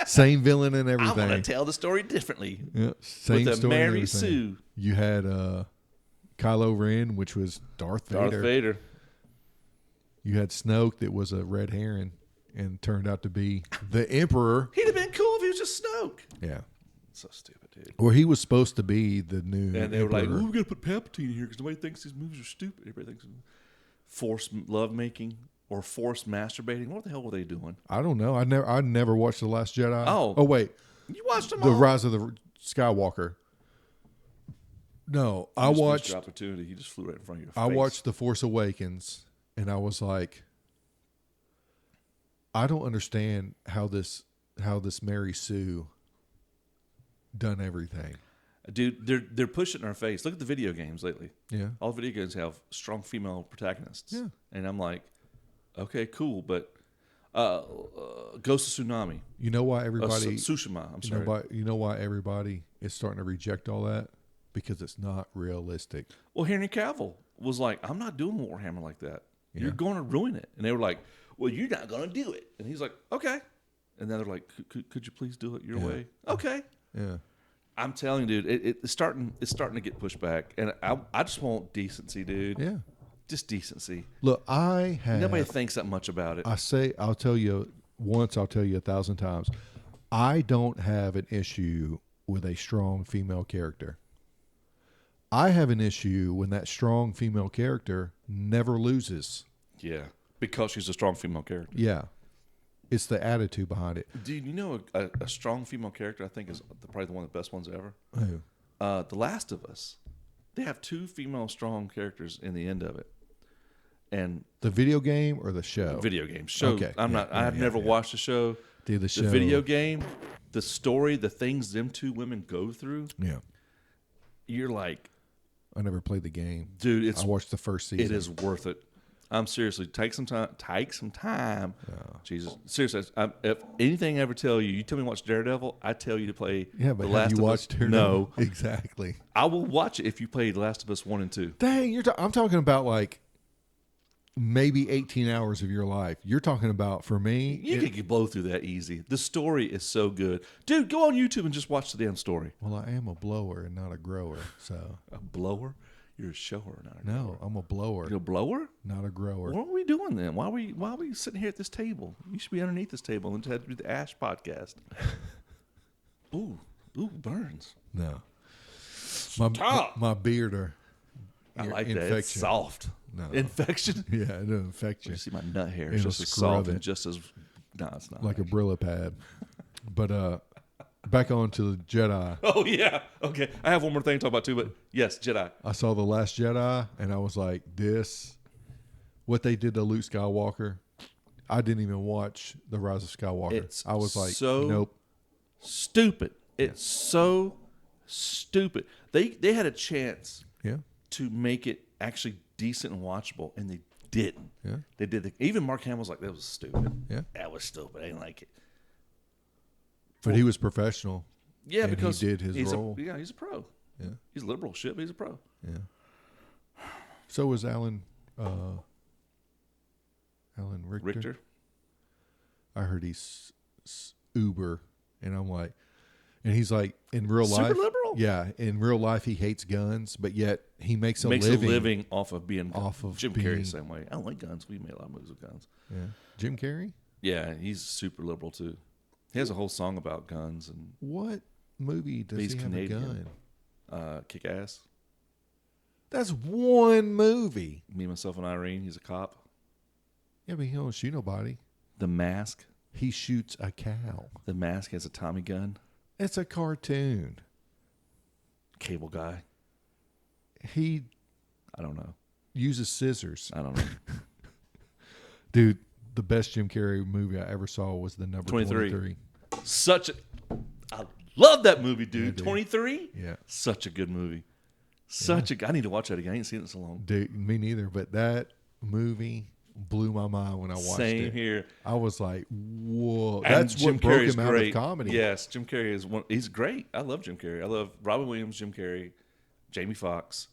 same villain and I want everything. to tell the story differently. Yeah, same With a story and Mary everything. Sue. You had Kylo Ren, which was Darth Vader. Darth Vader. You had Snoke, that was a red herring, and turned out to be the Emperor. He'd have been cool if he was just Snoke. Yeah. So stupid, dude. Or he was supposed to be the new And they were like, Emperor. "Oh, we got to put Palpatine here because nobody thinks these movies are stupid." Everybody thinks forced lovemaking or forced masturbating. What the hell were they doing? I don't know. I never watched The Last Jedi. Oh. Oh wait, You watched them The all. Rise of the Skywalker. No, I You just missed watched your opportunity. He just flew right in front of your face. I watched The Force Awakens, and I was like, I don't understand how this Mary Sue done everything. Dude, they're pushing it in our face. Look at the video games lately. Yeah. All video games have strong female protagonists. Yeah. And I'm like, okay, cool, but Ghost of Tsunami. You know why everybody Tsushima, I'm sorry. you know why everybody is starting to reject all that? Because it's not realistic. Well, Henry Cavill was like, I'm not doing Warhammer like that. Yeah. You're going to ruin it. And they were like, well, you're not going to do it. And he's like, okay. And then they're like, could you please do it your way? Okay. Yeah. I'm telling you, dude, it's starting to get pushed back. And I just want decency, dude. Yeah. Just decency. Look, nobody thinks that much about it. I'll tell you once, I'll tell you 1,000 times. I don't have an issue with a strong female character. I have an issue when that strong female character never loses. Yeah, because she's a strong female character. Yeah. It's the attitude behind it. Dude, you know a strong female character I think is probably one of the best ones ever? Who? The Last of Us. They have 2 female strong characters in the end of it. And the video game or the show? Video game. Show. Okay. I've never watched the show. Dude, the show. The video game, the story, the things them 2 women go through. Yeah. You're like, I never played the game. Dude, I watched the first season. It is worth it. I'm seriously, take some time. Jesus, seriously, if anything I ever tell you, you tell me to watch Daredevil, I tell you to play Yeah, but The have Last you of watched Us. Daredevil? No. Exactly. I will watch it if you play The Last of Us 1 and 2. Dang, I'm talking about like maybe 18 hours of your life. You're talking about, for me. You can blow through that easy. The story is so good. Dude, go on YouTube and just watch the damn story. Well, I am a blower and not a grower, so. A blower? You're a shower, not a No, grower. I'm a blower, You're a blower? not a grower. What are we doing then? Why are we sitting here at this table? You should be underneath this table and have to do the Ash podcast. Ooh, burns. No. Stop. My beard or I like that. infection. It's soft. No. Infection? Yeah, it'll infect you You see my nut hair. It'll It's just as scrub soft it. and just as... No, it's not. like a Brillo pad. But back on to the Jedi. Oh, yeah. Okay. I have one more thing to talk about, too, but yes, Jedi. I saw The Last Jedi, and I was like, what they did to Luke Skywalker, I didn't even watch The Rise of Skywalker. I was like, so nope. Stupid. It's so stupid. They had a chance Yeah. to make it actually decent and watchable, and they didn't. Yeah. They did. Even Mark Hamill's like, that was stupid. Yeah. That was stupid. I didn't like it. But he was professional. Yeah, And he because did his he's role. He's a pro. Yeah. He's liberal shit, but he's a pro. Yeah. So was Alan Richter. I heard he's uber, and I'm like, and he's like, in real life, Super liberal? Yeah, in real life he hates guns, but yet he makes a Makes living. a living off of being Jim being- Carrey the same way. I don't like guns. We made a lot of movies with guns. Yeah. Jim Carrey. Yeah, he's super liberal too. He has a whole song about guns and What movie does He's he have Canadian. a gun? Kick Ass. That's one movie. Me, Myself, and Irene. He's a cop. Yeah, but he don't shoot nobody. The Mask. He shoots a cow. The Mask has a Tommy gun. It's a cartoon. Cable Guy. He I don't know. uses scissors. I don't know. Dude, the best Jim Carrey movie I ever saw was the number 23. 23. I love that movie, dude. Yeah, dude. 23? Yeah. Such a good movie. I need to watch that again. I ain't seen it in so long. Dude, me neither, but that movie blew my mind when I watched Same it. here. I was like, whoa. And That's Jim what broke Carrey's him out great. of comedy. Yes, Jim Carrey is one. He's great. I love Jim Carrey. I love Robin Williams, Jim Carrey, Jamie Foxx.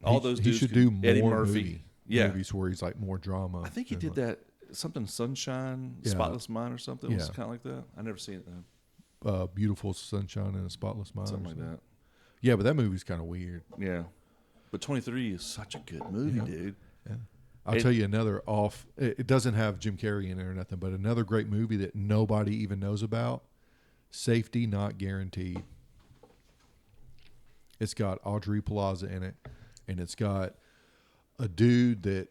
All those dudes. He should do more Eddie Murphy. movies where he's like more drama. I think he and did that something Sunshine, Yeah. Spotless Mind or something. It was Yeah. kind of like that. I never seen it though. Beautiful Sunshine and a Spotless Mind. Something like that. Yeah, but that movie's kind of weird. Yeah. But 23 is such a good movie, Yeah. dude. Yeah. I'll tell you another it doesn't have Jim Carrey in it or nothing, but another great movie that nobody even knows about, Safety Not Guaranteed. It's got Audrey Plaza in it, and it's got a dude that,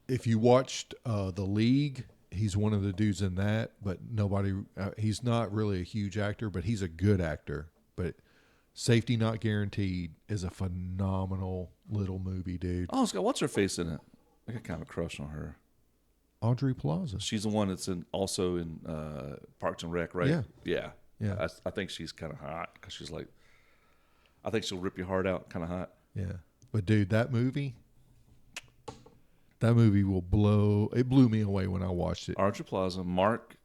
if you watched The League, he's one of the dudes in that, but he's not really a huge actor, but he's a good actor. But Safety Not Guaranteed is a phenomenal little movie, dude. Oh, it's got what's her face in it? I got kind of a crush on her. Audrey Plaza. She's the one that's also in Parks and Rec, right? Yeah. Yeah. Yeah. I think she's kind of hot because she's like, I think she'll rip your heart out kind of hot. Yeah. But dude, that movie blew me away when I watched it. Archer Plaza, Mark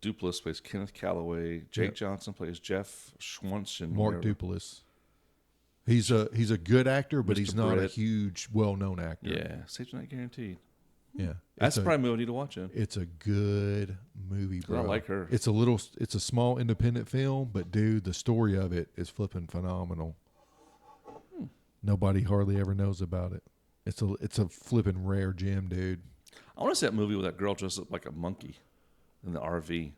Duplass plays Kenneth Calloway. Jake Johnson plays Jeff Schwanson. Mark Duplass. He's a good actor, but Mr. he's not a Brett. huge, well-known actor. Yeah, Safety Not Guaranteed. Yeah. That's probably a movie I need to watch in. It's a good movie, bro. I like her. It's a small independent film, but dude, the story of it is flipping phenomenal. Nobody hardly ever knows about it. It's a flipping rare gem, dude. I want to see that movie with that girl dressed up like a monkey in the RV.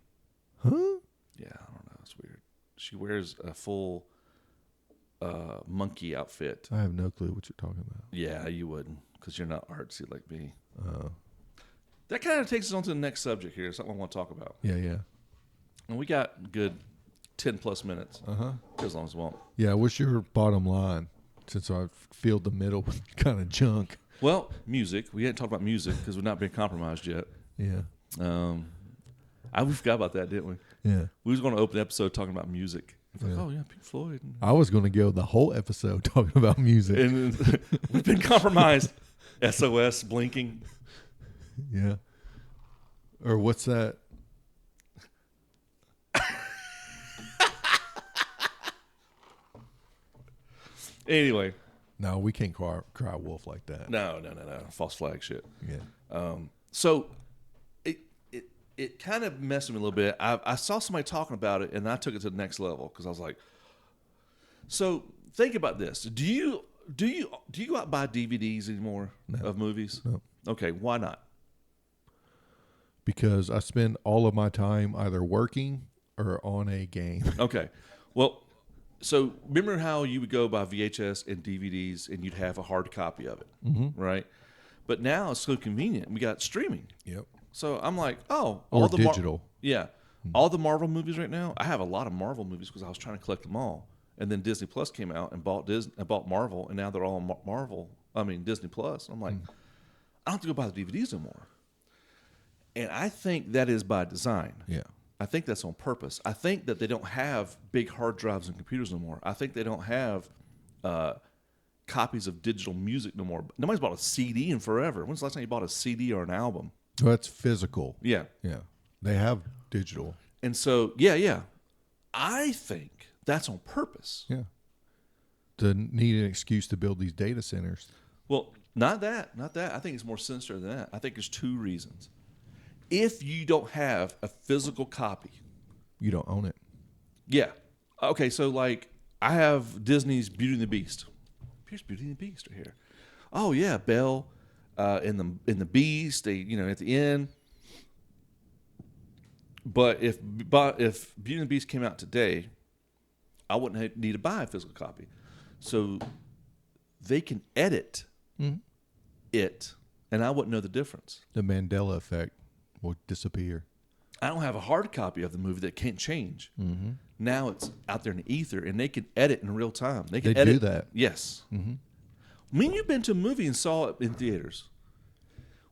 Huh? Yeah, I don't know. It's weird. She wears a full monkey outfit. I have no clue what you're talking about. Yeah, you wouldn't, because you're not artsy like me. That kind of takes us on to the next subject here. Something I want to talk about. Yeah. And we got good 10 plus minutes. As long as we want. Yeah, what's your bottom line? Since I filled the middle with kind of junk. Well, music. We hadn't talked about music because we've not been compromised yet. Yeah. We forgot about that, didn't we? Yeah. We was going to open the episode talking about music. Like, oh, yeah, Pink Floyd. I was going to go the whole episode talking about music. And we've been compromised. SOS blinking. Yeah. Or what's that? Anyway. No, we can't cry wolf like that. No. False flag shit. Yeah. So it kind of messed with me a little bit. I saw somebody talking about it, and I took it to the next level because I was like, so think about this. Do you go out and buy DVDs anymore of movies? No. Okay, why not? Because I spend all of my time either working or on a game. Okay. Well, so remember how you would go buy VHS and DVDs and you'd have a hard copy of it, right? But now it's so convenient. We got streaming. Yep. So I'm like, oh, Or digital. All the Marvel movies right now. I have a lot of Marvel movies because I was trying to collect them all. And then Disney Plus came out and bought Marvel, and now they're all on Disney Plus. I'm like, I don't have to go buy the DVDs anymore. And I think that is by design. Yeah. I think that's on purpose. I think that they don't have big hard drives and computers no more. I think they don't have copies of digital music no more. Nobody's bought a CD in forever. When's the last time you bought a CD or an album? Well, that's physical. Yeah. Yeah. They have digital. And so, yeah. I think that's on purpose. Yeah. To need an excuse to build these data centers. Well, not that. I think it's more sinister than that. I think there's two reasons. If you don't have a physical copy, You don't own it. yeah. Okay, so like I have Disney's Beauty and the Beast. Here's Beauty and the Beast right here. Oh yeah, Belle in the Beast. They at the end. But if Beauty and the Beast came out today, I wouldn't need to buy a physical copy. So they can edit it, and I wouldn't know the difference. The Mandela effect will disappear. I don't have a hard copy of the movie that can't change. Mm-hmm. Now it's out there in the ether, and they can edit in real time. They can edit. Do that. Yes. Mm-hmm. I mean, you've been to a movie and saw it in theaters.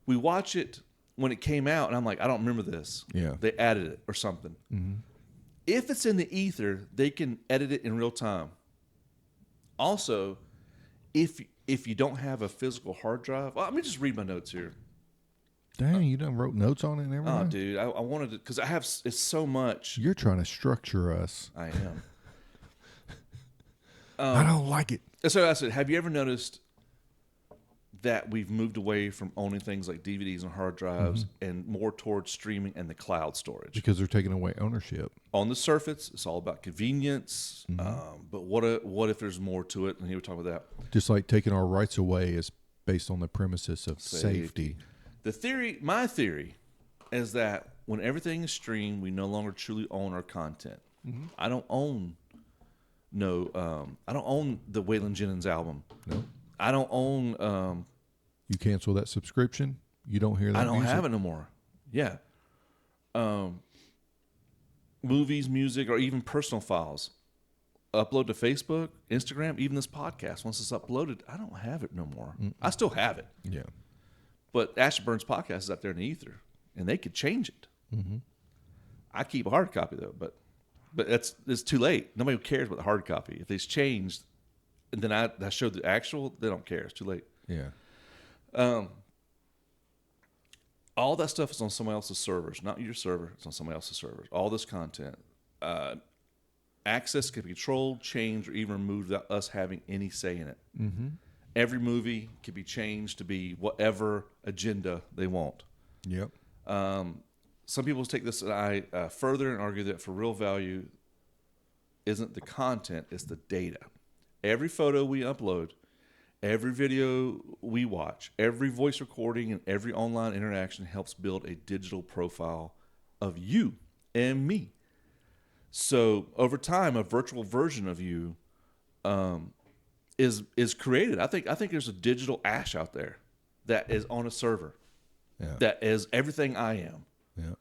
We watch it when it came out, and I'm like, I don't remember this. Yeah. They added it or something. Mm-hmm. If it's in the ether, they can edit it in real time. Also, if you don't have a physical hard drive, well, let me just read my notes here. Dang, you done wrote notes on it and everything? Oh, dude, I wanted to, because it's so much. You're trying to structure us. I am. I don't like it. So I said, have you ever noticed that we've moved away from owning things like DVDs and hard drives and more towards streaming and the cloud storage? Because they're taking away ownership. On the surface, it's all about convenience. But what if there's more to it? And here we talk about that. Just like taking our rights away is based on the premises of safety. My theory is that when everything is streamed, we no longer truly own our content. Mm-hmm. I don't own the Waylon Jennings album. No. I don't own. You cancel that subscription, you don't hear that. I don't have it no more. Yeah. Movies, music, or even personal files. Upload to Facebook, Instagram, even this podcast. Once it's uploaded, I don't have it no more. I still have it. Yeah. But Ash&burnz podcast is out there in the ether, and they could change it. Mm-hmm. I keep a hard copy though, but But it's too late. Nobody cares about the hard copy. If it's changed, and then I showed the actual, they don't care. It's too late. Yeah. All that stuff is on somebody else's servers, not your server. It's on somebody else's servers. All this content. Access can be controlled, changed, or even removed without us having any say in it. Mm-hmm. Every movie can be changed to be whatever agenda they want. Yep. Some people take this further and argue that for real value isn't the content, it's the data. Every photo we upload, every video we watch, every voice recording, and every online interaction helps build a digital profile of you and me. So over time, a virtual version of you is created. I think there's a digital Ash out there that is on a server that is everything I am. Yeah.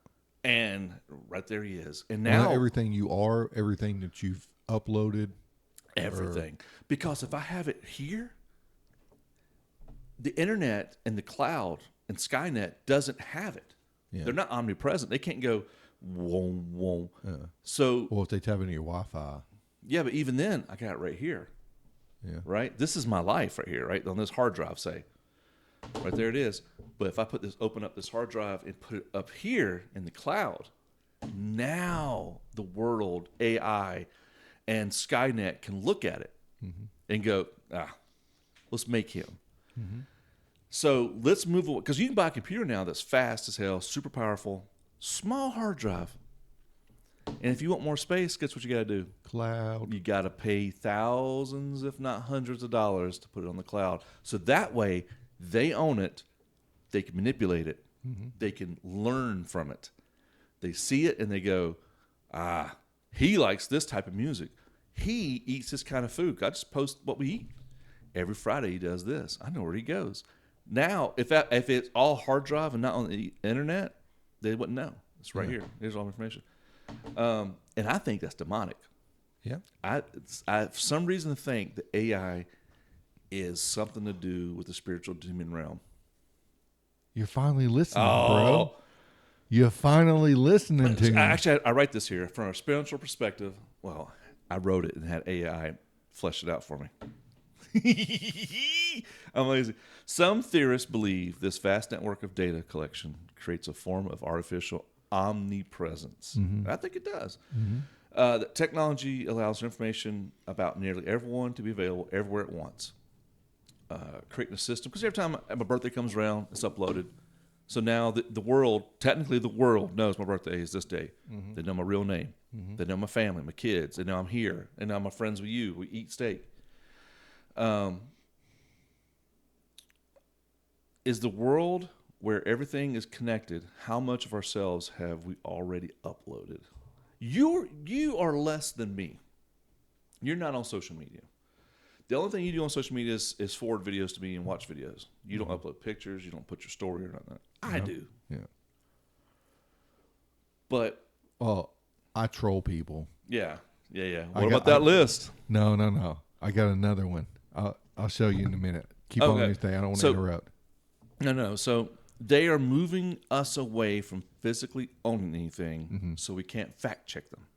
And right there he is. And now everything you are, everything that you've uploaded, everything. Because if I have it here, the internet and the cloud and Skynet doesn't have it. Yeah. They're not omnipresent. They can't go whoa, whoa. Yeah. So, well, if they tap into your Wi-Fi. Yeah, but even then, I got it right here. Yeah. Right? This is my life right here, right? On this hard drive, say. Right there it is. But if I open up this hard drive and put it up here in the cloud, now the world, AI, and Skynet can look at it and go, let's make him. Mm-hmm. So let's move away. Because you can buy a computer now that's fast as hell, super powerful, small hard drive. And if you want more space, guess what you got to do? Cloud. You got to pay thousands, if not hundreds of dollars to put it on the cloud. So that way, they own it. They can manipulate it. Mm-hmm. They can learn from it. They see it and they go, he likes this type of music. He eats this kind of food. I just post what we eat. Every Friday he does this. I know where he goes. Now, if it's all hard drive and not on the internet, they wouldn't know. It's right here. Here's all the information. And I think that's demonic. Yeah. I have some reason to think that AI is something to do with the spiritual demon realm. You're finally listening, bro. You're finally listening to me. Actually, I write this here from a spiritual perspective. Well, I wrote it and had AI flesh it out for me. I'm lazy. Some theorists believe this vast network of data collection creates a form of artificial omnipresence. Mm-hmm. I think it does. Mm-hmm. That technology allows information about nearly everyone to be available everywhere at once. Creating a system, because every time my birthday comes around, it's uploaded. So now the world, technically the world knows my birthday is this day. Mm-hmm. They know my real name. Mm-hmm. They know my family, my kids. They know I'm here. They know I'm friends with you. We eat steak. Is the world where everything is connected, how much of ourselves have we already uploaded? You are less than me. You're not on social media. The only thing you do on social media is forward videos to me and watch videos. You don't upload pictures. You don't put your story or nothing. I do. Yeah. But I troll people. Yeah. What about that list? No. I got another one. I'll show you in a minute. Keep on your thing. I don't want to interrupt. No. So they are moving us away from physically owning anything, so we can't fact check them.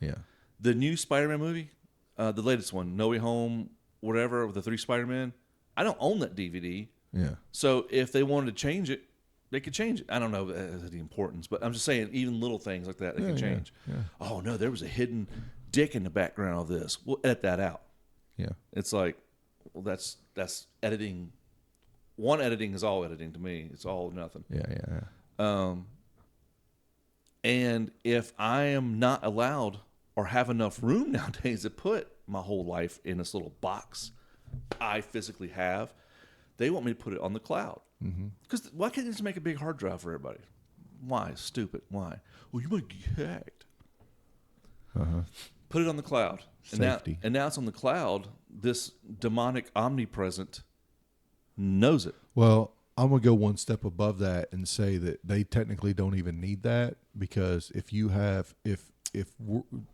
Yeah. The new Spider-Man movie, the latest one, No Way Home, whatever, with the 3 Spider-Man, I don't own that DVD. Yeah. So if they wanted to change it, they could change it. I don't know the importance, but I'm just saying even little things like that, they can change. Yeah. Oh, no, there was a hidden dick in the background of this. We'll edit that out. Yeah. It's like, well, that's editing. One editing is all editing to me. It's all or nothing. Yeah. And if I am not allowed or have enough room nowadays to put my whole life in this little box I physically have, they want me to put it on the cloud. Because why can't they just make a big hard drive for everybody? Why? Stupid. Why? Well, you might get hacked. Put it on the cloud. Safety. And now it's on the cloud. This demonic omnipresent knows it. Well, I'm going to go one step above that and say that they technically don't even need that, because if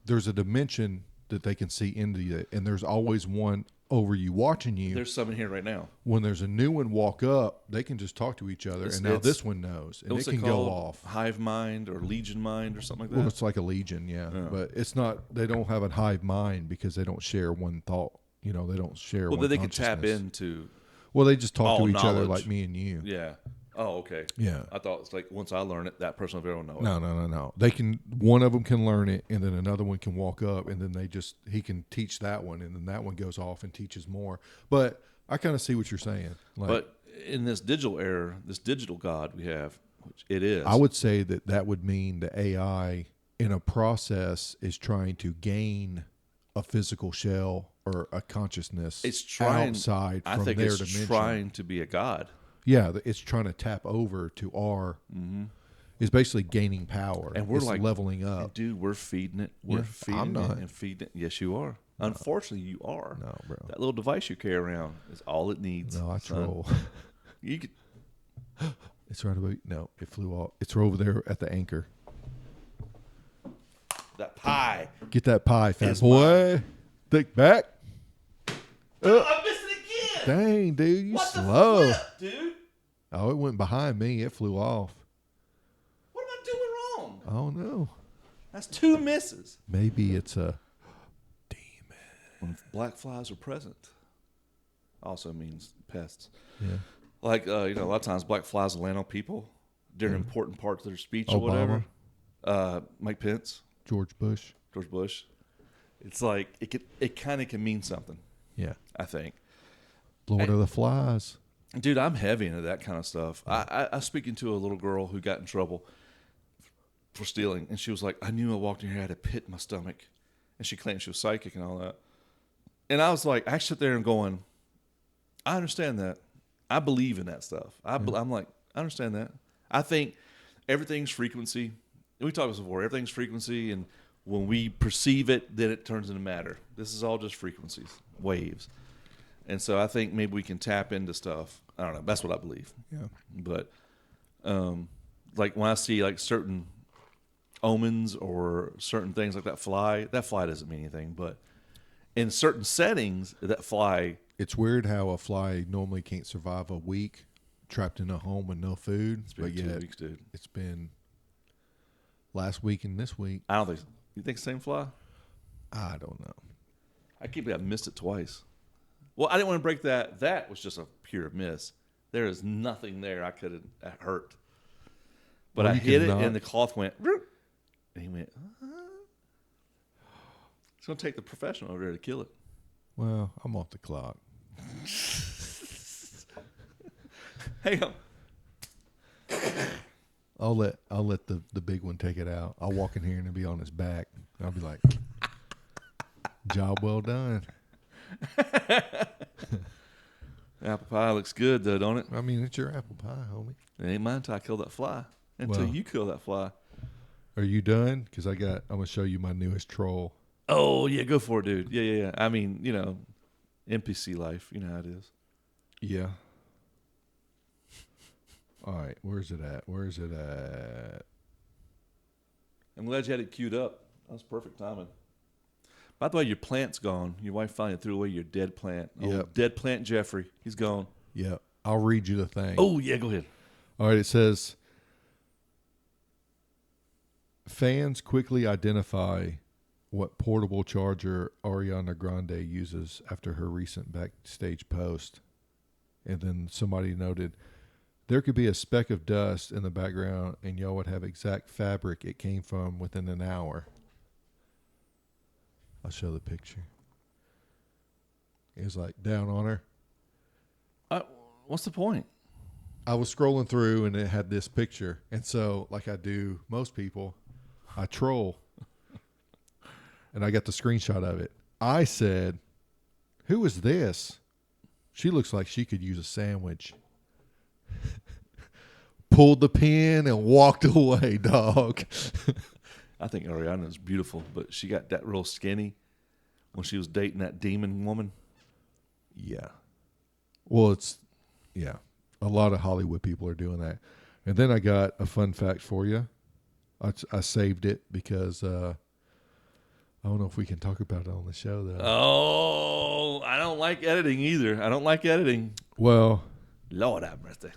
there's a dimension that they can see into it, and there's always one over you, watching you. There's some in here right now. When there's a new one walk up, they can just talk to each other, and now this one knows, and it can go off. Hive mind or legion mind or something like that? Well, it's like a legion, yeah. But it's not, they don't have a hive mind because they don't share one thought. You know, they don't share one they can tap into... Well, they just talk to each knowledge. other like me and you. Yeah. Oh, okay. Yeah. I thought it's like once I learn it, that person will know it. No. They can, one of them can learn it, and then another one can walk up, and then he can teach that one, and then that one goes off and teaches more. But I kind of see what you're saying. Like, but in this digital era, this digital God we have, which it is. I would say that would mean the AI in a process is trying to gain a physical shell or a consciousness outside from their dimension. It's trying to be a God. Yeah, it's trying to tap over to our. It's basically gaining power, and we're it's like leveling up. Dude, we're feeding it. I'm not. And feeding it. Yes, you are. No. Unfortunately, you are. No, bro. That little device you carry around is all it needs. No, I troll. You could. It's right about. No, it flew off. It's over there at the anchor. That pie. Get that pie, fat boy. Think back. I missed it again. Dang, dude, you slow. The flip, dude? Oh, it went behind me. It flew off. What am I doing wrong? I don't know. That's 2 misses. Maybe it's a demon. When black flies are present, also means pests. Yeah. Like, a lot of times black flies will land on people during important parts of their speech Obama. or whatever. Mike Pence. George Bush. It's like it kind of can mean something. Yeah, I think. Lord of the Flies. Dude, I'm heavy into that kind of stuff. I was speaking to a little girl who got in trouble for stealing, and she was like, I knew I walked in here, I had a pit in my stomach. And she claimed she was psychic and all that. And I was like, I sit there and going, I understand that. I believe in that stuff. I'm like, I understand that. I think everything's frequency. We talked about this before. Everything's frequency, and when we perceive it, then it turns into matter. This is all just frequencies, waves. And so I think maybe we can tap into stuff. I don't know. That's what I believe. Yeah. But like when I see like certain omens or certain things like that fly doesn't mean anything. But in certain settings, that fly. It's weird how a fly normally can't survive a week trapped in a home with no food. It's been 2 weeks, dude. It's been last week and this week. I don't think so. You think same fly? I don't know. I missed it twice. Well, I didn't want to break that. That was just a pure miss. There is nothing there I could have hurt. But I hit it, and the cloth went, and he went, It's going to take the professional over there to kill it. Well, I'm off the clock. Hang on. I'll let the big one take it out. I'll walk in here and it'll be on his back. I'll be like, job well done. Apple pie looks good, though, don't it? I mean, it's your apple pie, homie. It ain't mine until I kill that fly. Until you kill that fly. Are you done? Because I'm going to show you my newest troll. Oh, yeah, go for it, dude. Yeah. I mean, NPC life. You know how it is. Yeah. All right, where's it at? I'm glad you had it queued up. That was perfect timing. By the way, your plant's gone. Your wife finally threw away your dead plant. Oh, dead plant Jeffrey. He's gone. Yeah. I'll read you the thing. Oh, yeah, go ahead. All right, it says, fans quickly identify what portable charger Ariana Grande uses after her recent backstage post. And then somebody noted, there could be a speck of dust in the background and y'all would have exact fabric it came from within an hour. I'll show the picture. It was like down on her. What's the point? I was scrolling through and it had this picture. And so, like I do most people, I troll. And I got the screenshot of it. I said, who is this? She looks like she could use a sandwich. Pulled the pin and walked away, dog. I think Ariana's beautiful, but she got that real skinny when she was dating that demon woman. Yeah. Well, a lot of Hollywood people are doing that. And then I got a fun fact for you. I saved it because I don't know if we can talk about it on the show, though. Oh, I don't like editing either. I don't like editing. Well, Lord have mercy.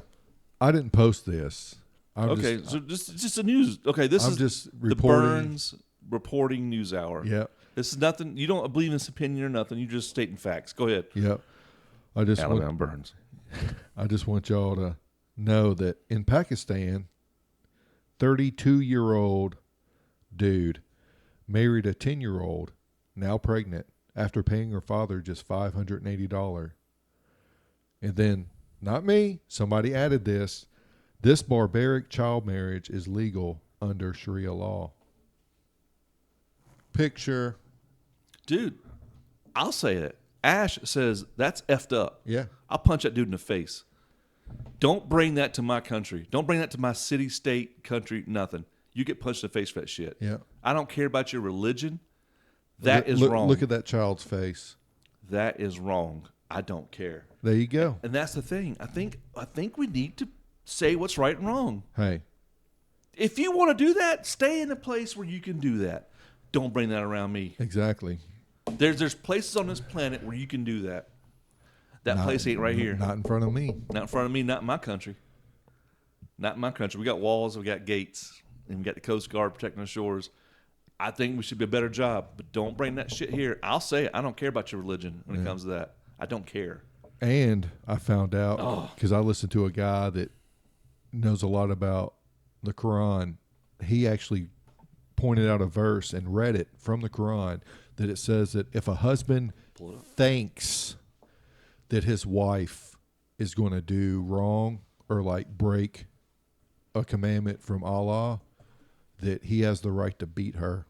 I didn't post this. Okay, so just a news. Okay, this I'm is just the reporting. Burns reporting news hour. Yep. This is nothing. You don't believe in this opinion or nothing. You're just stating facts. Go ahead. Yep. I just Alabama want, Burns. I just want y'all to know that in Pakistan, 32-year-old dude married a 10-year-old, now pregnant, after paying her father just $580. And then, not me, somebody added this. This barbaric child marriage is legal under Sharia law. Picture. Dude, I'll say it. Ash says that's effed up. Yeah. I'll punch that dude in the face. Don't bring that to my country. Don't bring that to my city, state, country, nothing. You get punched in the face for that shit. Yeah. I don't care about your religion. That is wrong. Look at that child's face. That is wrong. I don't care. There you go. And that's the thing. I think we need to say what's right and wrong. Hey. If you want to do that, stay in a place where you can do that. Don't bring that around me. Exactly. There's places on this planet where you can do that. That place ain't right here. Not in front of me. Not in front of me, not in my country. Not in my country. We got walls, we got gates, and we got the Coast Guard protecting the shores. I think we should be a better job, but don't bring that shit here. I'll say it. I don't care about your religion when it comes to that. I don't care. And I found out, because I listened to a guy that knows a lot about the Quran. He actually pointed out a verse and read it from the Quran that it says that if a husband thinks that his wife is going to do wrong or like break a commandment from Allah, that he has the right to beat her.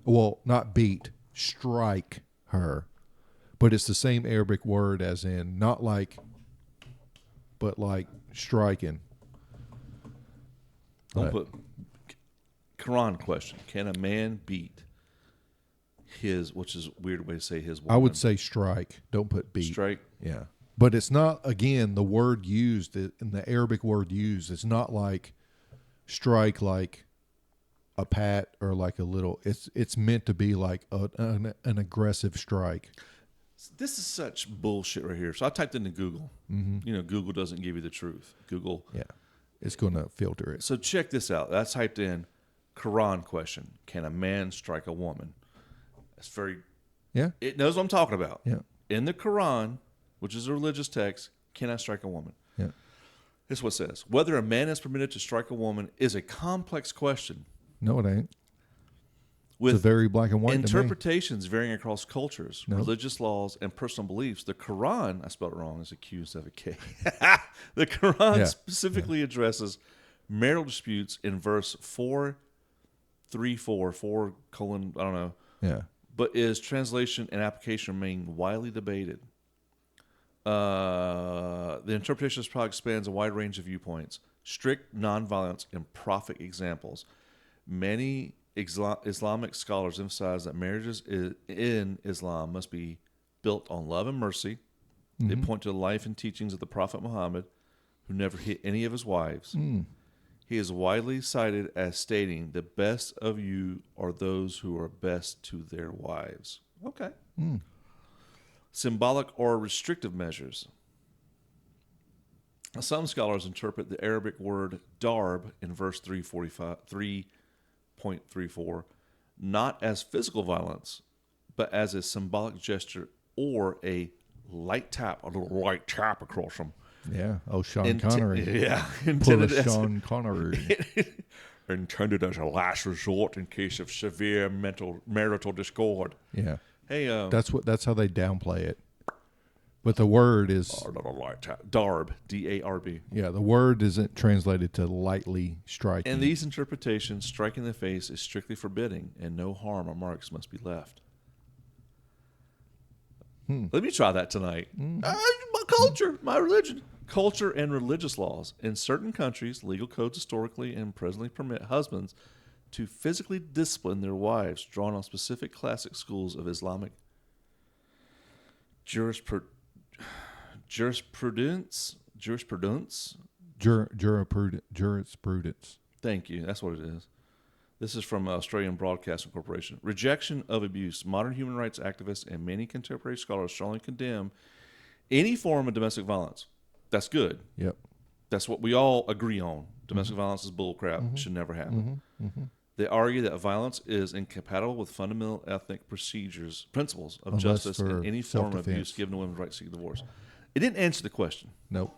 Well, not beat, strike her. But it's the same Arabic word as in not like, but like striking. Don't put Quran question. Can a man beat his, which is a weird way to say his woman? I would say strike. Don't put beat. Strike. Yeah. But it's not, again, the word used, in the Arabic word used, it's not like strike like a pat or like a little, it's meant to be like an aggressive strike. This is such bullshit right here. So I typed into Google. Mm-hmm. You know, Google doesn't give you the truth. Google. Yeah. It's going to filter it. So check this out. I typed in Quran question. Can a man strike a woman? It's very, Yeah. it knows what I'm talking about. Yeah. In the Quran, which is a religious text, can I strike a woman? Yeah. This is what it says. Whether a man is permitted to strike a woman is a complex question. No, it ain't. With It's a very black and white interpretations varying across cultures, No. religious laws, and personal beliefs. The Quran, I spelled it wrong, it's a Q instead of a K. The Quran Yeah. specifically addresses marital disputes in verse 4:3-4, 4 colon, I don't know, to me. Yeah. but its translation and application remain widely debated. The interpretation of this product spans a wide range of viewpoints. Strict nonviolence and prophet examples. Many Islamic scholars emphasize that marriages in Islam must be built on love and mercy. Mm-hmm. They point to the life and teachings of the Prophet Muhammad, who never hit any of his wives. He is widely cited as stating, the best of you are those who are best to their wives. Okay. Symbolic or restrictive measures. Some scholars interpret the Arabic word darb in verse 3.34 not as physical violence, but as a symbolic gesture or a light tap, a little light tap across them. Yeah. Oh, Sean Connery. Yeah. Pull a Intended as, Sean Connery. intended as a last resort in case of severe marital discord. Yeah. Hey, That's how they downplay it. But the word is, a little light tap. Darb, D-A-R-B. yeah, the word isn't translated to lightly striking. In these interpretations, striking the face is strictly forbidding, and no harm or marks must be left. Let me try that tonight. My culture, my religion. Culture and religious laws. In certain countries, legal codes historically and presently permit husbands to physically discipline their wives, drawn on specific classic schools of Islamic jurisprudence. Jurisprudence. Thank you. That's what it is. This is from Australian Broadcasting Corporation. Rejection of abuse. Modern human rights activists and many contemporary scholars strongly condemn any form of domestic violence. That's good. Yep. That's what we all agree on. Domestic violence is bullcrap. Should never happen. They argue that violence is incompatible with fundamental ethnic principles of Unless justice, for and any form of self-defense. abuse given to women's right to seek divorce. It didn't answer the question. Nope.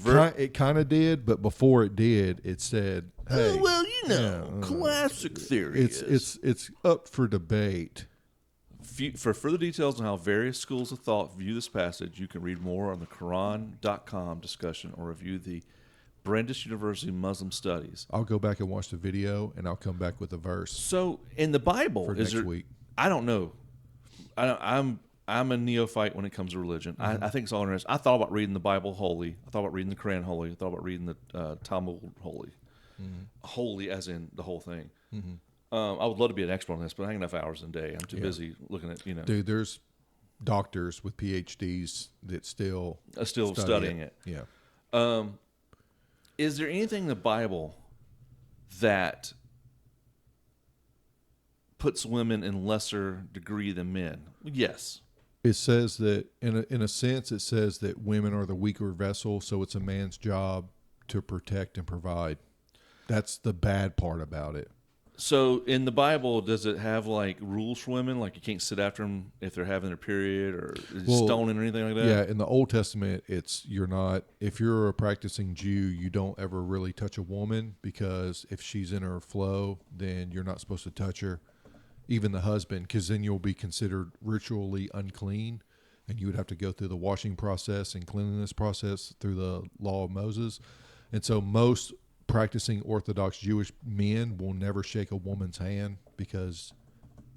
For It kind of did, but before it did, it said, "Hey, classic theory. it's up for debate." For further details on how various schools of thought view this passage, you can read more on the Quran.com discussion or review the Brandeis University Muslim Studies. I'll go back and watch the video, and I'll come back with a verse So in the Bible, for next week. I don't know. I'm a neophyte when it comes to religion. I think it's all interesting. I thought about reading the Bible holy. I thought about reading the Quran holy. I thought about reading the Talmud holy. Holy as in the whole thing. I would love to be an expert on this, but I have enough hours in a day. I'm too busy looking at, Dude, there's doctors with PhDs that still studying it. Yeah. Is there anything in the Bible that puts women in lesser degree than men? Yes. It says that, in a sense, it says that women are the weaker vessel, so it's a man's job to protect and provide. That's the bad part about it. So in the Bible, does it have like rules for women? Like you can't sit after them if they're having their period or stoning or anything like that? Yeah, in the Old Testament, if you're a practicing Jew, you don't ever really touch a woman, because if she's in her flow, then you're not supposed to touch her. Even the husband, because then you'll be considered ritually unclean, and you would have to go through the washing process and cleanliness process through the law of Moses. And so most practicing Orthodox Jewish men will never shake a woman's hand, because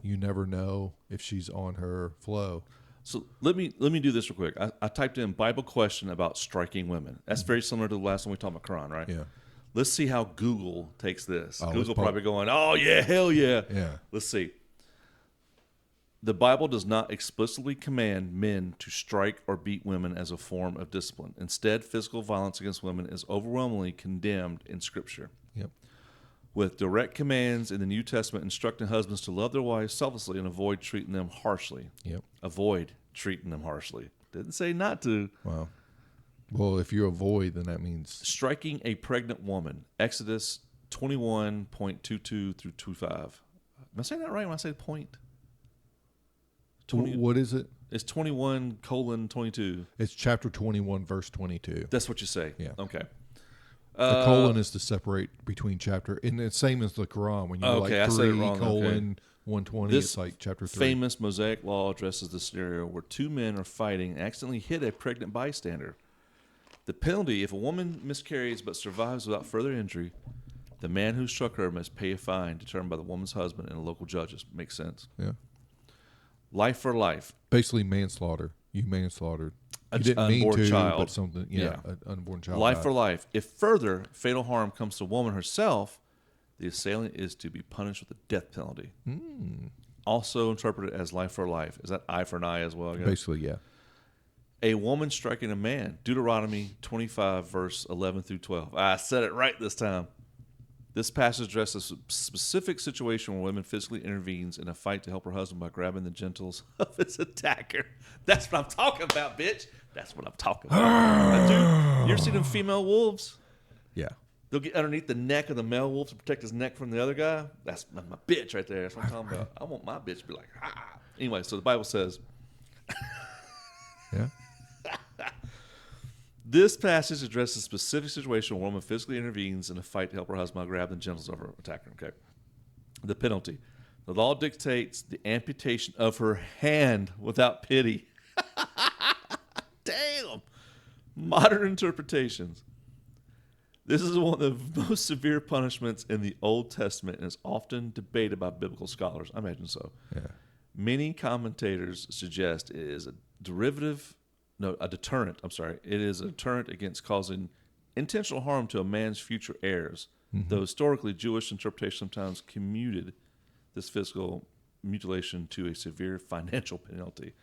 you never know if she's on her flow. So let me do this real quick. I typed in Bible question about striking women. That's very similar to the last one we talked about Quran, right? Yeah. Let's see how Google takes this. Oh, Google probably going, oh yeah, hell yeah. Yeah. Let's see. The Bible does not explicitly command men to strike or beat women as a form of discipline. Instead, physical violence against women is overwhelmingly condemned in Scripture. Yep. With direct commands in the New Testament instructing husbands to love their wives selflessly and avoid treating them harshly. Yep. Avoid treating them harshly. Didn't say not to. Wow. Well, if you avoid, then that means Striking a pregnant woman. Exodus 21.22 through 25. Am I saying that right when I say point? 20, what is it? It's 21:22. It's chapter 21, verse 22. That's what you say. Yeah. Okay. The colon is to separate between chapter, and it's same as the Quran. When you Okay, I like said it 3 wrong. colon 120, This it's like chapter 3. Famous Mosaic law addresses the scenario where two men are fighting and accidentally hit a pregnant bystander. The penalty, if a woman miscarries but survives without further injury, the man who struck her must pay a fine determined by the woman's husband and local judges. Makes sense. Yeah. Life for life. Basically manslaughter. You manslaughtered. A You didn't mean unborn to, child. but something. Yeah, Yeah. an unborn child. Life died. for life. If further fatal harm comes to the woman herself, the assailant is to be punished with the death penalty. Also interpreted as life for life. Is that eye for an eye as well? I guess? Basically, yeah. A woman striking a man. Deuteronomy 25, verse 11 through 12. I said it right this time. This passage addresses a specific situation where women physically intervenes in a fight to help her husband by grabbing the genitals of his attacker. That's what I'm talking about, bitch. That's what I'm talking about. Dude, you ever see them female wolves? Yeah. They'll get underneath the neck of the male wolf to protect his neck from the other guy. That's my bitch right there. That's what I'm talking about. I want my bitch to be like, ah. Anyway, so the Bible says, Yeah. this passage addresses a specific situation where a woman physically intervenes in a fight to help her husband grab the genitals of her attacker. Okay. The penalty. The law dictates the amputation of her hand without pity. Damn. Modern interpretations. This is one of the most severe punishments in the Old Testament and is often debated by biblical scholars. I imagine so. Yeah. Many commentators suggest it is a deterrent. It is a deterrent against causing intentional harm to a man's future heirs. Mm-hmm. Though historically, Jewish interpretation sometimes commuted this physical mutilation to a severe financial penalty.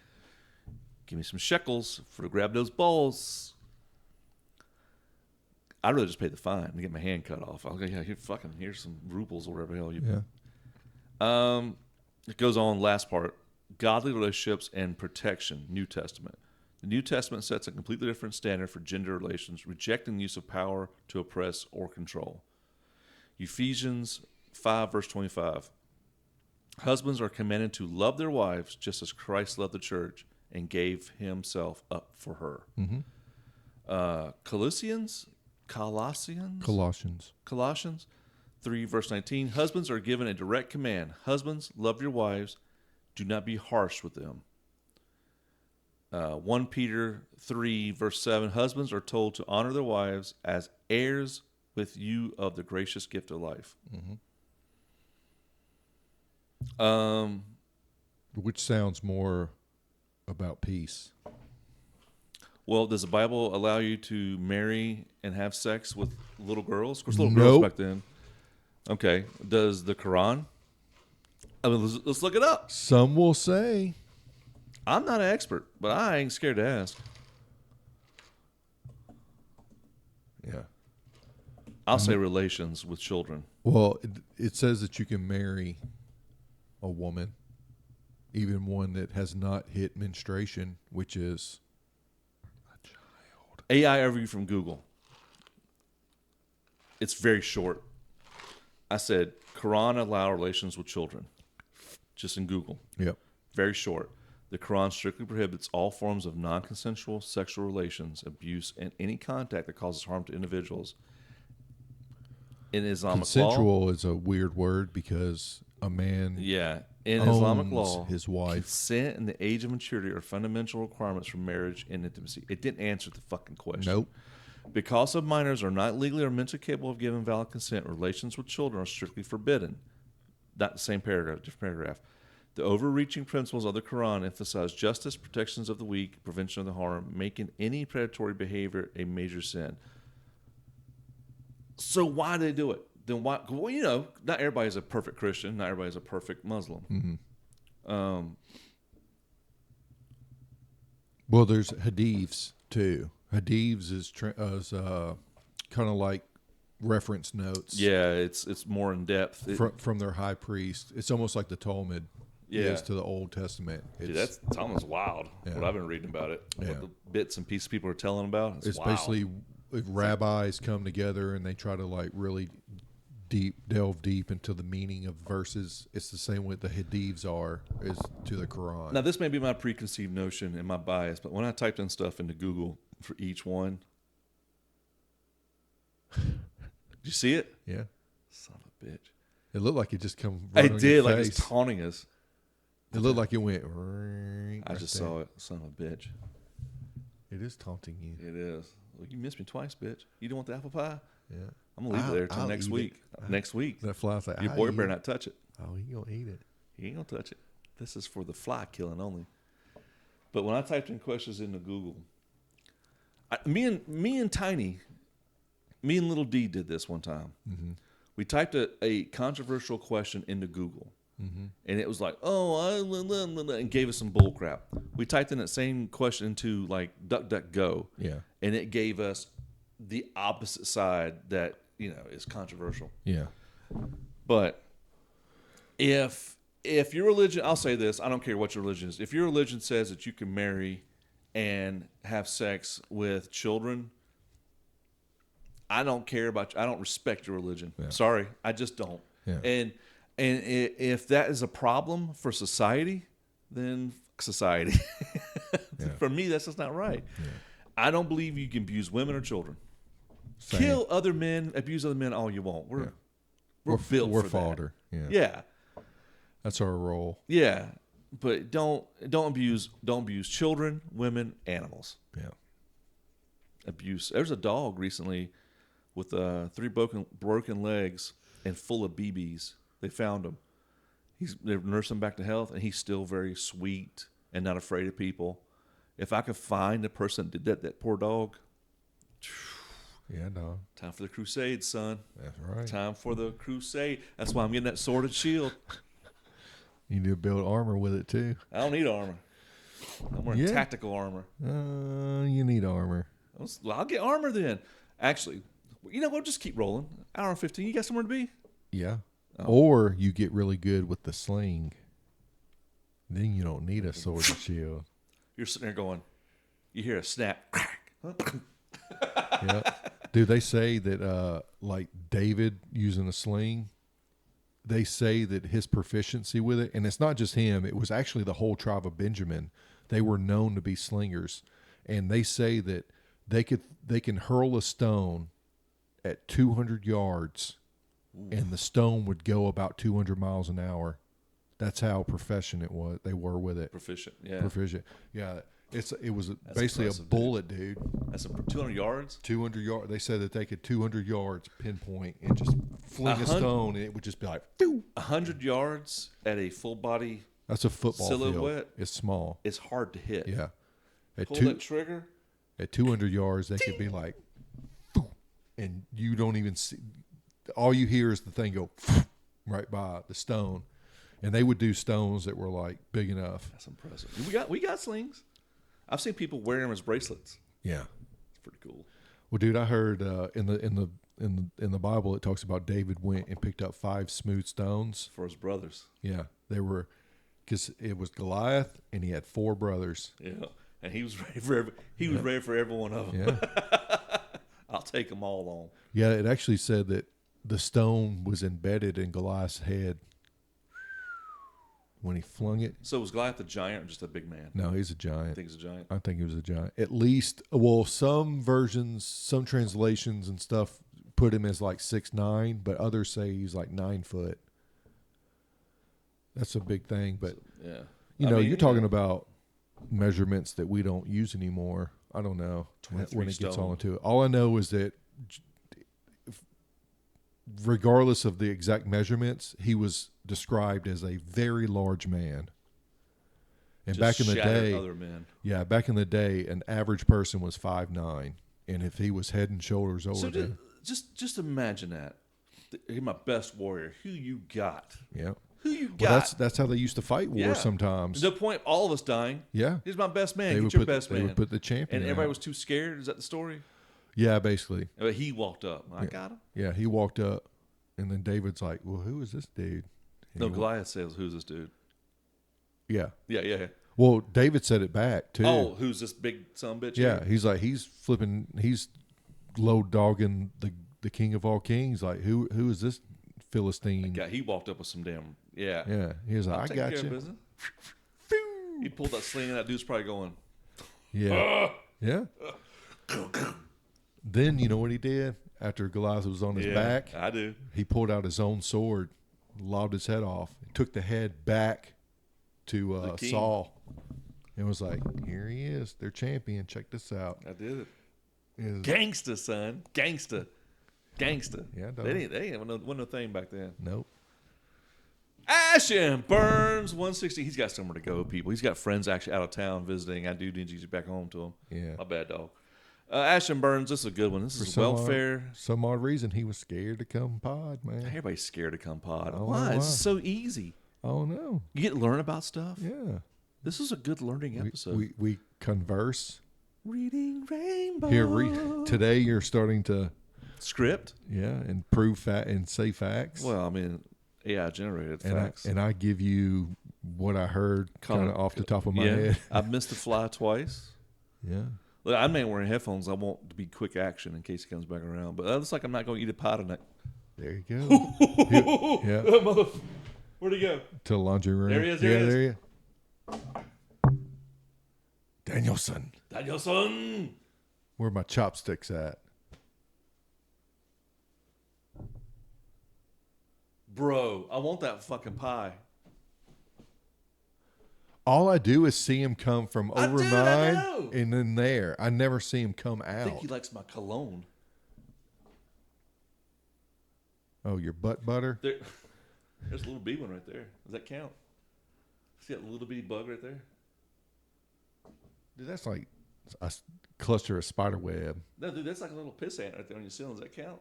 Give me some shekels for to grab those balls. I'd rather just pay the fine and get my hand cut off. I'll go, yeah, here's some rubles or whatever the hell you. Yeah. It goes on. Last part: godly relationships and protection. New Testament. The New Testament sets a completely different standard for gender relations, rejecting the use of power to oppress or control. Ephesians 5, verse 25. Husbands are commanded to love their wives just as Christ loved the church and gave himself up for her. Mm-hmm. Colossians 3, verse 19. Husbands are given a direct command. Husbands, love your wives. Do not be harsh with them. 1 Peter 3, verse 7. Husbands are told to honor their wives as heirs with you of the gracious gift of life. Mm-hmm. Which sounds more about peace. Well, does the Bible allow you to marry and have sex with little girls? Of course, little girls back then. Okay. Does the Quran? I mean, let's look it up. Some will say. I'm not an expert, but I ain't scared to ask. Yeah. I'll say relations with children. Well, it says that you can marry a woman, even one that has not hit menstruation, which is a child. AI overview from Google. It's very short. I said, Quran allow relations with children. Just in Google. Yep. Very short. The Quran strictly prohibits all forms of non-consensual sexual relations, abuse, and any contact that causes harm to individuals. In Islamic Consensual is a weird word because a man in Islamic law, his wife. Consent and the age of maturity are fundamental requirements for marriage and intimacy. It didn't answer the fucking question. Nope. Because of minors are not legally or mentally capable of giving valid consent, relations with children are strictly forbidden. Not the same paragraph, different paragraph. The overreaching principles of the Quran emphasize justice, protections of the weak, prevention of the harm, making any predatory behavior a major sin. So why do they do it? Then why? Well, not everybody's a perfect Christian. Not everybody's a perfect Muslim. Mm-hmm. Well, there's hadiths too. Hadiths is kind of like reference notes. Yeah, it's more in depth from their high priest. It's almost like the Talmud is to the Old Testament. Dude, Talmud's wild. Yeah. What I've been reading about it, yeah. what the bits and pieces people are telling about. It's wild. Basically if rabbis come together and they try to like really delve deep into the meaning of verses. It's the same way the hadiths is to the Quran. Now, this may be my preconceived notion and my bias, but when I typed in stuff into Google for each one, did you see it? Yeah. Son of a bitch. It looked like it just come right on It did, your like face. it's taunting us. It looked like it went. I just saw it. Son of a bitch. It is taunting you. It is. Well, you missed me twice, bitch. You don't want the apple pie? Yeah. I'm going to leave it there until next week. Next week. That fly's like, your boy better not touch it. Oh, he going to eat it. He ain't going to touch it. This is for the fly killing only. But when I typed in questions into Google, me and Tiny, me and Little D did this one time. Mm-hmm. We typed a controversial question into Google. Mm-hmm. And it was like, and gave us some bull crap. We typed in that same question into like DuckDuckGo. Yeah. And it gave us the opposite side that, is controversial. Yeah. But if your religion, I'll say this, I don't care what your religion is. If your religion says that you can marry and have sex with children, I don't care about you. I don't respect your religion. Yeah. Sorry, I just don't. Yeah. And if that is a problem for society, then society. Yeah. For me, that's just not right. Yeah. I don't believe you can abuse women or children. Same. Kill other men, abuse other men all you want. We're built for fodder. that. Yeah. Yeah. That's our role. Yeah. But don't abuse children, women, animals. Yeah. Abuse. There's a dog recently with 3 broken legs and full of BBs. They found him. They're nursing him back to health, and he's still very sweet and not afraid of people. If I could find the person that did that poor dog, yeah, dog. Time for the crusade, son. That's right. Time for the crusade. That's why I'm getting that sword and shield. You need to build armor with it too. I don't need armor. I'm wearing tactical armor. You need armor. I'll get armor then. Actually, You know, we'll just keep rolling. Hour and 15. You got somewhere to be? Yeah. Oh. Or you get really good with the sling. Then you don't need a sword and shield. You're sitting there going, you hear a snap, crack. Yeah. Dude, they say that like David using a sling, they say that his proficiency with it, and it's not just him, it was actually the whole tribe of Benjamin. They were known to be slingers. And they say that they can hurl a stone at 200 yards and the stone would go about 200 miles an hour. That's how proficient they were with it. Proficient, yeah. Proficient. Yeah. It was That's basically a impressive, bullet, dude. That's 200 yards? 200 yards. They said that they could 200 yards pinpoint and just fling a stone, and it would just be like, 100 yards at a full body. That's a football silhouette. field. It's small. It's hard to hit. Yeah. Pull that trigger. At 200 yards, they could be like, and you don't even see. All you hear is the thing go right by the stone, and they would do stones that were like big enough. That's impressive. We got slings. I've seen people wearing them as bracelets. Yeah, it's pretty cool. Well, dude, I heard in the Bible it talks about David went and picked up 5 smooth stones for his brothers. Yeah, they were, because it was Goliath, and he had 4 brothers. Yeah, and he was ready for ready for every one of them. Yeah. I'll take them all on. Yeah, it actually said that the stone was embedded in Goliath's head when he flung it. So was Goliath a giant or just a big man? No, he's a giant. I think he's a giant. I think he was a giant. At least, well, some versions, some translations and stuff put him as like 6'9", but others say he's like 9 foot. That's a big thing, but yeah, you're talking about measurements that we don't use anymore. I don't know when it gets all into it. All I know is that regardless of the exact measurements, he was described as a very large man. And just back in the day, other men. Yeah, back in the day, an average person was 5'9", and if he was head and shoulders over them. Just imagine that. You're my best warrior. Who you got? Yeah. Who you got? Well, that's how they used to fight wars sometimes. To the point all of us dying. Yeah. He's my best man. Get your best man. They would put the champion and everybody out. was too scared. Is that the story? Yeah, basically. But he walked up. I got him. Yeah, he walked up, and then David's like, well, who is this dude? And Goliath says, who's this dude? Yeah. Yeah. Well, David said it back, too. Oh, who's this big son of a bitch? Yeah, he's like, he's low dogging the king of all kings. Like, who is this Philistine? He walked up with some damn, Yeah, he was like, I got you. He pulled that sling, and that dude's probably going, yeah. Yeah. Then, you know what he did? After Goliath was on his back, I do. He pulled out his own sword, lobbed his head off, took the head back to Saul, and was like, here he is, their champion. Check this out. I did it. Gangsta, son. Gangsta. Yeah, they ain't no thing back then. Nope. Ash&burnz 160. He's got somewhere to go, people. He's got friends actually out of town visiting. I do need to get back home to him. Yeah. My bad, dog. Ash&burnz, this is a good one. This is welfare. Some odd reason he was scared to come pod, man. Everybody's scared to come pod. Why? It's so easy. Oh, no. You get to learn about stuff. Yeah. This is a good learning episode. We converse. Reading Rainbow. Here, today you're starting to script. Yeah, and prove and say facts. Well, I mean, AI generated facts. And I give you what I heard kind of off the top of my head. I've missed the fly twice. Yeah. Look, I'm not wearing headphones. I want to be quick action in case he comes back around. But it looks like I'm not going to eat a pie tonight. There you go. Yeah. Where'd he go? To the laundry room. There he is. There he is. Danielson. Where are my chopsticks at? Bro, I want that fucking pie. All I do is see him come from over mine and then there. I never see him come out. I think he likes my cologne. Oh, your butt butter? There's a little bitty one right there. Does that count? See that little bitty bug right there? Dude, that's like a cluster of spider web. No, dude, that's like a little piss ant right there on your ceiling. Does that count?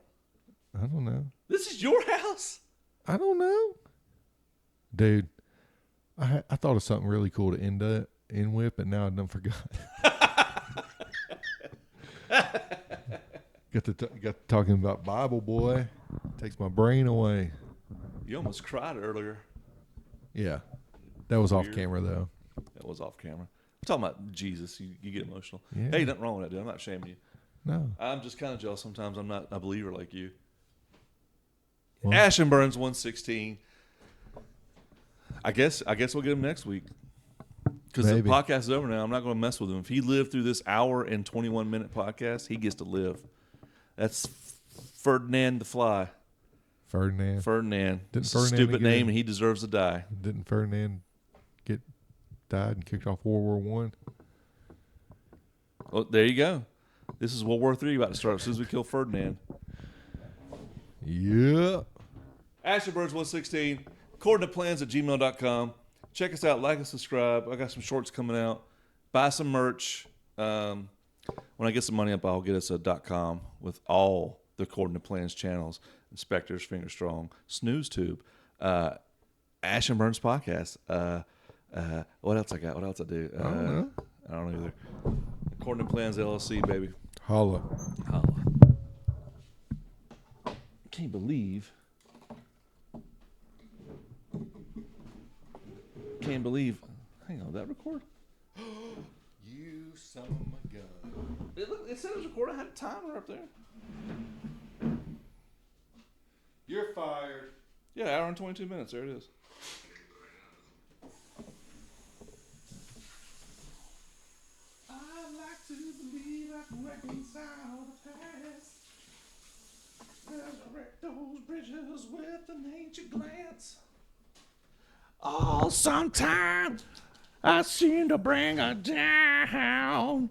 I don't know. This is your house? I don't know. Dude, I thought of something really cool to end with, but now I done forgot. Got to talking about Bible, boy. Takes my brain away. You almost cried earlier. Yeah, that was off Weird. camera though. That was off camera. We're talking about Jesus. You get emotional. Yeah. Hey, nothing wrong with that, dude. I'm not shaming you. No. I'm just kind of jealous sometimes. I'm not a believer like you. Well, Ash&burnz 116. I guess we'll get him next week. Because the Maybe. podcast is over now. I'm not going to mess with him. If he lived through this hour and 21-minute podcast, he gets to live. That's Ferdinand the Fly. Ferdinand. Ferdinand. Didn't It's a Ferdinand stupid get name, it? and he deserves to die. Didn't Ferdinand died and kicked off World War One? Well, there you go. This is World War III about to start as soon as we kill Ferdinand. Yeah. Ash&burnz 116. Accordingtoplans@gmail.com. Check us out. Like and subscribe. I got some shorts coming out. Buy some merch. When I get some money up, I'll get us a .com with all the According to Plans channels. Inspectors, Finger Strong, Snooze Tube, Ash&burnz Podcast. What else I got? What else I do? I don't know. I don't know either. According to Plans LLC, baby. Holla. Holla. Can't believe. Hang on, did that record? You son of a gun. It said it was recording. I had a timer up there. You're fired. Yeah, hour and 22 minutes. There it is. I like to believe I can reconcile the past. Resurrect those bridges with an ancient glance. Oh, sometimes I seem to bring her down.